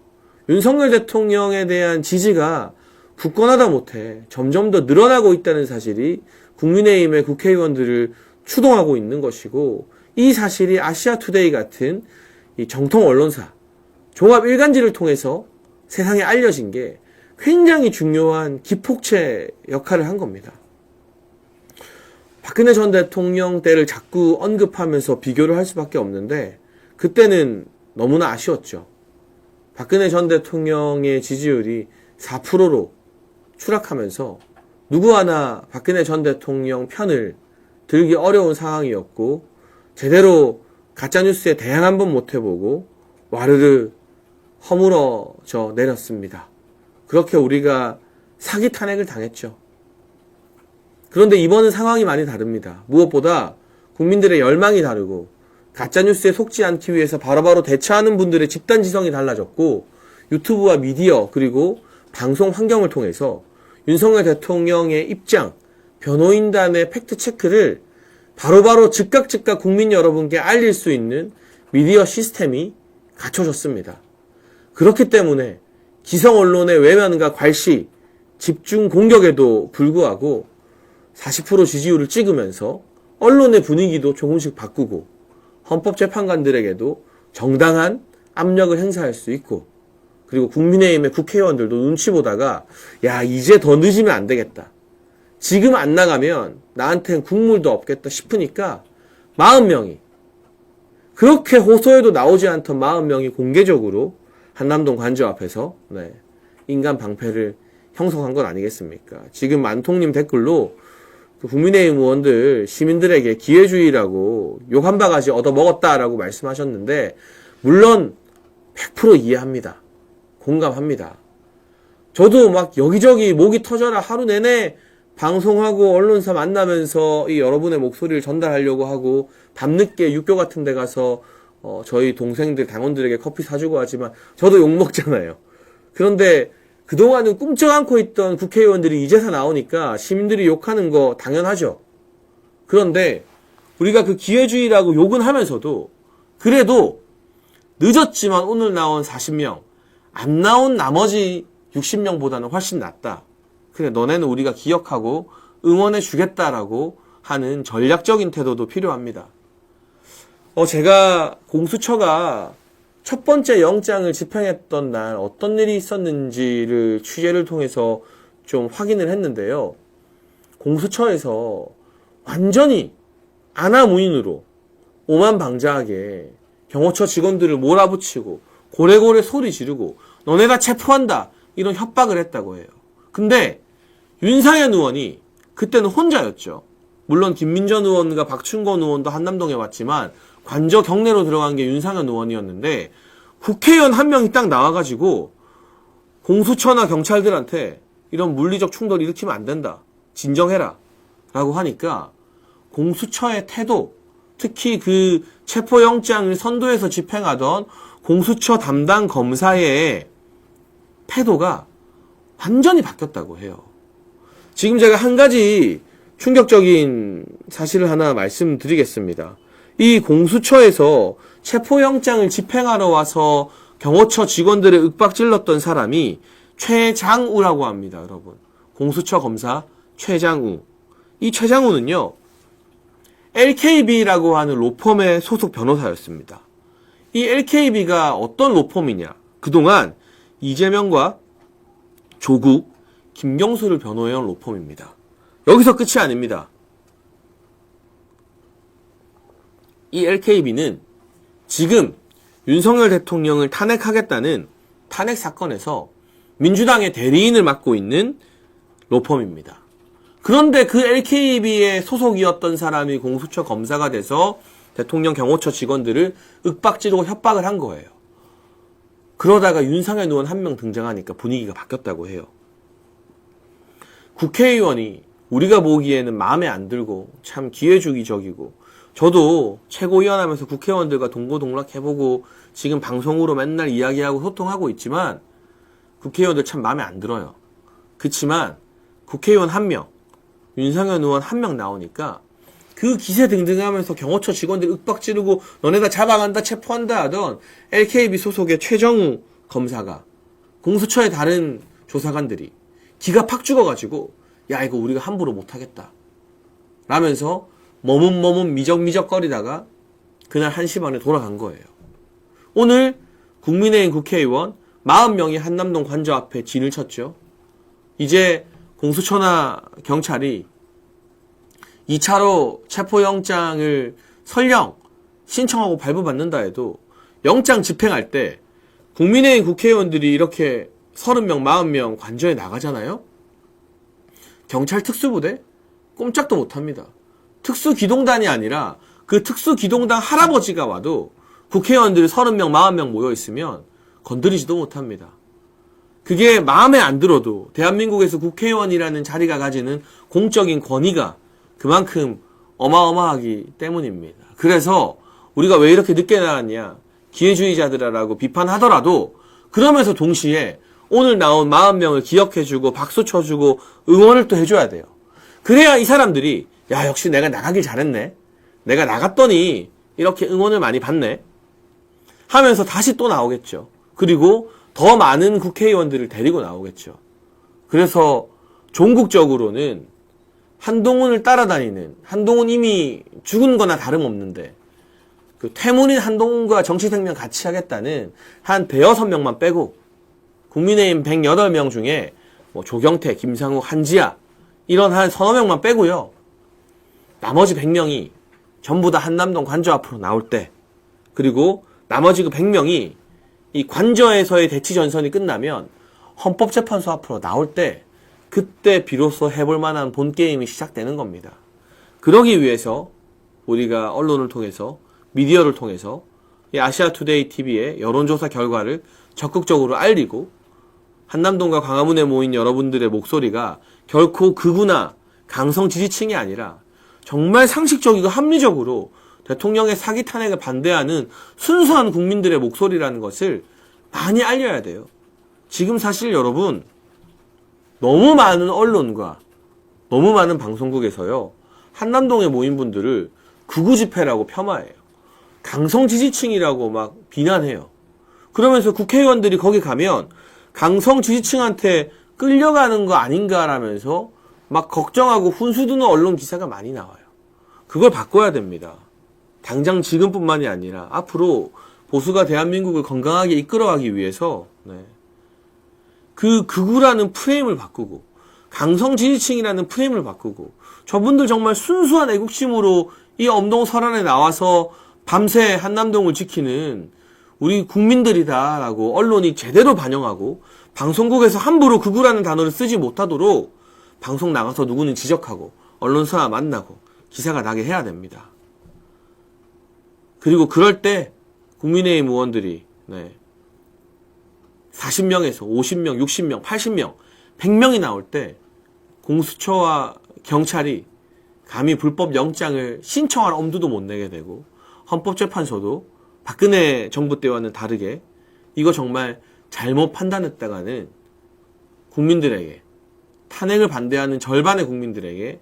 윤석열 대통령에 대한 지지가 굳건하다 못해 점점 더 늘어나고 있다는 사실이 국민의힘의 국회의원들을 추동하고 있는 것이고 이 사실이 아시아투데이 같은 이 정통 언론사 종합 일간지를 통해서 세상에 알려진 게 굉장히 중요한 기폭제 역할을 한 겁니다. 박근혜 전 대통령 때를 자꾸 언급하면서 비교를 할 수밖에 없는데 그때는 너무나 아쉬웠죠. 박근혜 전 대통령의 지지율이 4%로 추락하면서 누구 하나 박근혜 전 대통령 편을 들기 어려운 상황이었고 제대로 가짜뉴스에 대응 한번 못 해보고 와르르 허물어져 내렸습니다. 그렇게 우리가 사기 탄핵을 당했죠. 그런데 이번은 상황이 많이 다릅니다. 무엇보다 국민들의 열망이 다르고 가짜뉴스에 속지 않기 위해서 바로바로 대처하는 분들의 집단지성이 달라졌고 유튜브와 미디어 그리고 방송 환경을 통해서 윤석열 대통령의 입장, 변호인단의 팩트체크를 바로바로 즉각 국민 여러분께 알릴 수 있는 미디어 시스템이 갖춰졌습니다. 그렇기 때문에 기성 언론의 외면과 괄시, 집중 공격에도 불구하고 40% 지지율을 찍으면서 언론의 분위기도 조금씩 바꾸고 헌법재판관들에게도 정당한 압력을 행사할 수 있고 그리고 국민의힘의 국회의원들도 눈치 보다가 야 이제 더 늦으면 안 되겠다. 지금 안 나가면 나한텐 국물도 없겠다 싶으니까 40명이 그렇게 호소해도 나오지 않던 40명이 공개적으로 한남동 관저 앞에서 인간 방패를 형성한 건 아니겠습니까? 지금 만통님 댓글로 국민의힘 의원들 시민들에게 기회주의라고 욕 한 바가지 얻어먹었다라고 말씀하셨는데 물론 100% 이해합니다. 공감합니다. 저도 막 여기저기 목이 터져라 하루 내내 방송하고 언론사 만나면서 이 여러분의 목소리를 전달하려고 하고 밤늦게 육교 같은 데 가서 저희 동생들 당원들에게 커피 사주고 하지만 저도 욕먹잖아요. 그런데 그동안은 꿈쩍 않고 있던 국회의원들이 이제서 나오니까 시민들이 욕하는 거 당연하죠. 그런데 우리가 그 기회주의라고 욕은 하면서도 그래도 늦었지만 오늘 나온 40명 안 나온 나머지 60명보다는 훨씬 낫다. 그래 너네는 우리가 기억하고 응원해 주겠다라고 하는 전략적인 태도도 필요합니다. 제가 공수처가 첫 번째 영장을 집행했던 날 어떤 일이 있었는지를 취재를 통해서 좀 확인을 했는데요. 공수처에서 완전히 아나무인으로 오만방자하게 경호처 직원들을 몰아붙이고 고래고래 소리 지르고 너네 다 체포한다 이런 협박을 했다고 해요. 근데 윤상현 의원이 그때는 혼자였죠. 물론 김민전 의원과 박춘건 의원도 한남동에 왔지만 관저 경내로 들어간 게 윤상현 의원이었는데 국회의원 한 명이 딱 나와가지고 공수처나 경찰들한테 이런 물리적 충돌 일으키면 안 된다. 진정해라. 라고 하니까 공수처의 태도, 특히 그 체포영장을 선도해서 집행하던 공수처 담당 검사의 태도가 완전히 바뀌었다고 해요. 지금 제가 한 가지 충격적인 사실을 하나 말씀드리겠습니다. 이 공수처에서 체포영장을 집행하러 와서 경호처 직원들의 윽박질렀던 사람이 최장우라고 합니다, 여러분. 공수처 검사 최장우. 이 최장우는요, LKB라고 하는 로펌의 소속 변호사였습니다. 이 LKB가 어떤 로펌이냐? 그동안 이재명과 조국, 김경수를 변호해온 로펌입니다. 여기서 끝이 아닙니다. 이 LKB는 지금 윤석열 대통령을 탄핵하겠다는 탄핵 사건에서 민주당의 대리인을 맡고 있는 로펌입니다. 그런데 그 LKB의 소속이었던 사람이 공수처 검사가 돼서 대통령 경호처 직원들을 윽박지르고 협박을 한 거예요. 그러다가 윤상현 의원 한 명 등장하니까 분위기가 바뀌었다고 해요. 국회의원이 우리가 보기에는 마음에 안 들고 참 기회주의적이고 저도 최고위원 하면서 국회의원들과 동고동락해보고 지금 방송으로 맨날 이야기하고 소통하고 있지만 국회의원들 참 마음에 안 들어요. 그치만 국회의원 한 명, 윤상현 의원 한 명 나오니까 그 기세등등하면서 경호처 직원들 윽박지르고 너네 다 잡아간다 체포한다 하던 LKB 소속의 최정우 검사가 공수처의 다른 조사관들이 기가 팍 죽어가지고 야 이거 우리가 함부로 못하겠다 라면서 머뭇머뭇 미적미적거리다가 그날 1시 반에 돌아간 거예요. 오늘 국민의힘 국회의원 40명이 한남동 관저 앞에 진을 쳤죠. 이제 공수처나 경찰이 2차로 체포영장을 설령 신청하고 발부받는다 해도 영장 집행할 때 국민의힘 국회의원들이 이렇게 30명, 40명 관저에 나가잖아요? 경찰 특수부대? 꼼짝도 못합니다. 특수기동단이 아니라 그 특수기동단 할아버지가 와도 국회의원들이 30명, 40명 모여있으면 건드리지도 못합니다. 그게 마음에 안 들어도 대한민국에서 국회의원이라는 자리가 가지는 공적인 권위가 그만큼 어마어마하기 때문입니다. 그래서 우리가 왜 이렇게 늦게 나왔냐, 기회주의자들이라고 비판하더라도 그러면서 동시에 오늘 나온 40명을 기억해주고 박수 쳐주고 응원을 또 해줘야 돼요. 그래야 이 사람들이 야, 역시 내가 나가길 잘했네, 내가 나갔더니 이렇게 응원을 많이 받네 하면서 다시 또 나오겠죠. 그리고 더 많은 국회의원들을 데리고 나오겠죠. 그래서 종국적으로는 한동훈을 따라다니는, 한동훈 이미 죽은 거나 다름없는데 그 퇴문인 한동훈과 정치생명 같이 하겠다는 한 106명만 빼고 국민의힘 108명 중에 뭐 조경태, 김상욱, 한지아 이런 한 서너 명만 빼고요. 나머지 100명이 전부 다 한남동 관저 앞으로 나올 때, 그리고 나머지 그 100명이 이 관저에서의 대치 전선이 끝나면 헌법재판소 앞으로 나올 때, 그때 비로소 해볼 만한 본게임이 시작되는 겁니다. 그러기 위해서 우리가 언론을 통해서, 미디어를 통해서 이 아시아투데이 TV의 여론조사 결과를 적극적으로 알리고 한남동과 광화문에 모인 여러분들의 목소리가 결코 극우나 강성 지지층이 아니라 정말 상식적이고 합리적으로 대통령의 사기 탄핵을 반대하는 순수한 국민들의 목소리라는 것을 많이 알려야 돼요. 지금 사실 여러분, 너무 많은 언론과 너무 많은 방송국에서요, 한남동에 모인 분들을 극우 집회라고 폄하해요. 강성 지지층이라고 막 비난해요. 그러면서 국회의원들이 거기 가면 강성 지지층한테 끌려가는 거 아닌가라면서 막 걱정하고 훈수 두는 언론 기사가 많이 나와요. 그걸 바꿔야 됩니다. 당장 지금뿐만이 아니라 앞으로 보수가 대한민국을 건강하게 이끌어가기 위해서 그 극우라는 프레임을 바꾸고 강성 지지층이라는 프레임을 바꾸고 저분들 정말 순수한 애국심으로 이 엄동 설안에 나와서 밤새 한남동을 지키는 우리 국민들이다라고 언론이 제대로 반영하고 방송국에서 함부로 극우라는 단어를 쓰지 못하도록 방송 나가서 누구는 지적하고 언론사 만나고 기사가 나게 해야 됩니다. 그리고 그럴 때 국민의힘 의원들이 40명에서 50명, 60명, 80명, 100명이 나올 때 공수처와 경찰이 감히 불법 영장을 신청할 엄두도 못 내게 되고 헌법재판소도 박근혜 정부 때와는 다르게 이거 정말 잘못 판단했다가는 국민들에게, 탄핵을 반대하는 절반의 국민들에게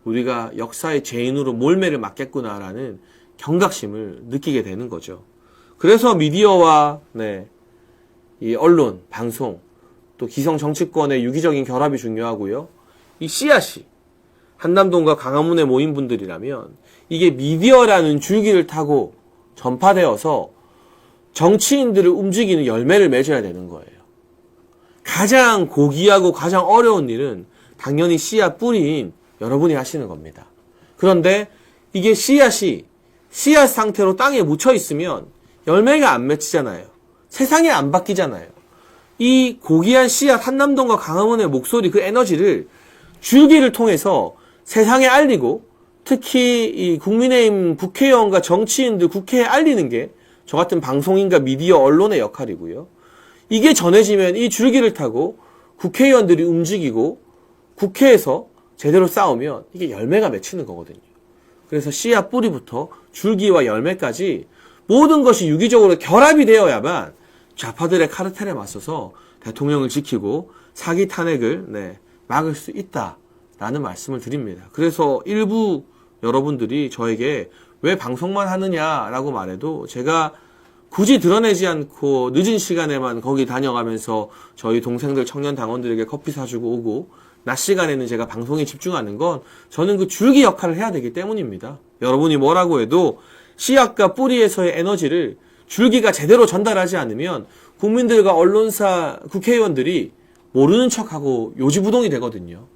우리가 역사의 죄인으로 몰매를 맞겠구나라는 경각심을 느끼게 되는 거죠. 그래서 미디어와 이 언론, 방송, 또 기성 정치권의 유기적인 결합이 중요하고요. 이 씨앗이 한남동과 광화문에 모인 분들이라면 이게 미디어라는 줄기를 타고 전파되어서 정치인들을 움직이는 열매를 맺어야 되는 거예요. 가장 고귀하고 가장 어려운 일은 당연히 씨앗 뿌리인 여러분이 하시는 겁니다. 그런데 이게 씨앗이 씨앗 상태로 땅에 묻혀 있으면 열매가 안 맺히잖아요. 세상이 안 바뀌잖아요. 이 고귀한 씨앗 한남동과 광화문의 목소리, 그 에너지를 줄기를 통해서 세상에 알리고, 특히 이 국민의힘 국회의원과 정치인들 국회에 알리는 게 저 같은 방송인과 미디어 언론의 역할이고요. 이게 전해지면 이 줄기를 타고 국회의원들이 움직이고 국회에서 제대로 싸우면 이게 열매가 맺히는 거거든요. 그래서 씨앗 뿌리부터 줄기와 열매까지 모든 것이 유기적으로 결합이 되어야만 좌파들의 카르텔에 맞서서 대통령을 지키고 사기 탄핵을 막을 수 있다라는 말씀을 드립니다. 그래서 일부 여러분들이 저에게 왜 방송만 하느냐라고 말해도 제가 굳이 드러내지 않고 늦은 시간에만 거기 다녀가면서 저희 동생들 청년 당원들에게 커피 사주고 오고 낮 시간에는 제가 방송에 집중하는 건 저는 그 줄기 역할을 해야 되기 때문입니다. 여러분이 뭐라고 해도 씨앗과 뿌리에서의 에너지를 줄기가 제대로 전달하지 않으면 국민들과 언론사, 국회의원들이 모르는 척하고 요지부동이 되거든요.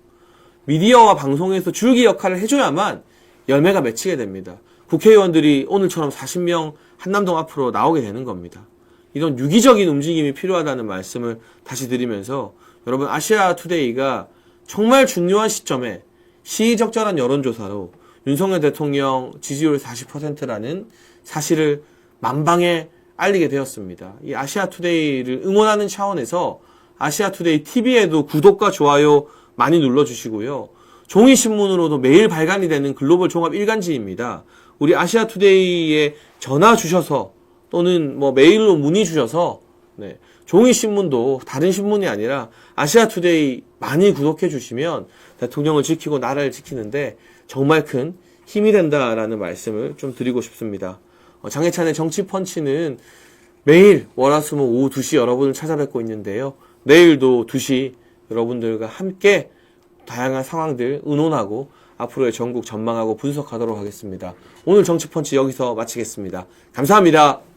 미디어와 방송에서 줄기 역할을 해줘야만 열매가 맺히게 됩니다. 국회의원들이 오늘처럼 40명 한남동 앞으로 나오게 되는 겁니다. 이런 유기적인 움직임이 필요하다는 말씀을 다시 드리면서 여러분, 아시아투데이가 정말 중요한 시점에 시의적절한 여론조사로 윤석열 대통령 지지율 40%라는 사실을 만방에 알리게 되었습니다. 이 아시아투데이를 응원하는 차원에서 아시아투데이 TV에도 구독과 좋아요 많이 눌러주시고요. 종이신문으로도 매일 발간이 되는 글로벌 종합 일간지입니다. 우리 아시아투데이에 전화 주셔서 또는 뭐 메일로 문의 주셔서 종이신문도 다른 신문이 아니라 아시아투데이 많이 구독해 주시면 대통령을 지키고 나라를 지키는데 정말 큰 힘이 된다라는 말씀을 좀 드리고 싶습니다. 장혜찬의 정치펀치는 매일 월화수목 오후 2시 여러분을 찾아뵙고 있는데요. 내일도 2시 여러분들과 함께 다양한 상황들 의논하고 앞으로의 전국 전망하고 분석하도록 하겠습니다. 오늘 정치펀치 여기서 마치겠습니다. 감사합니다.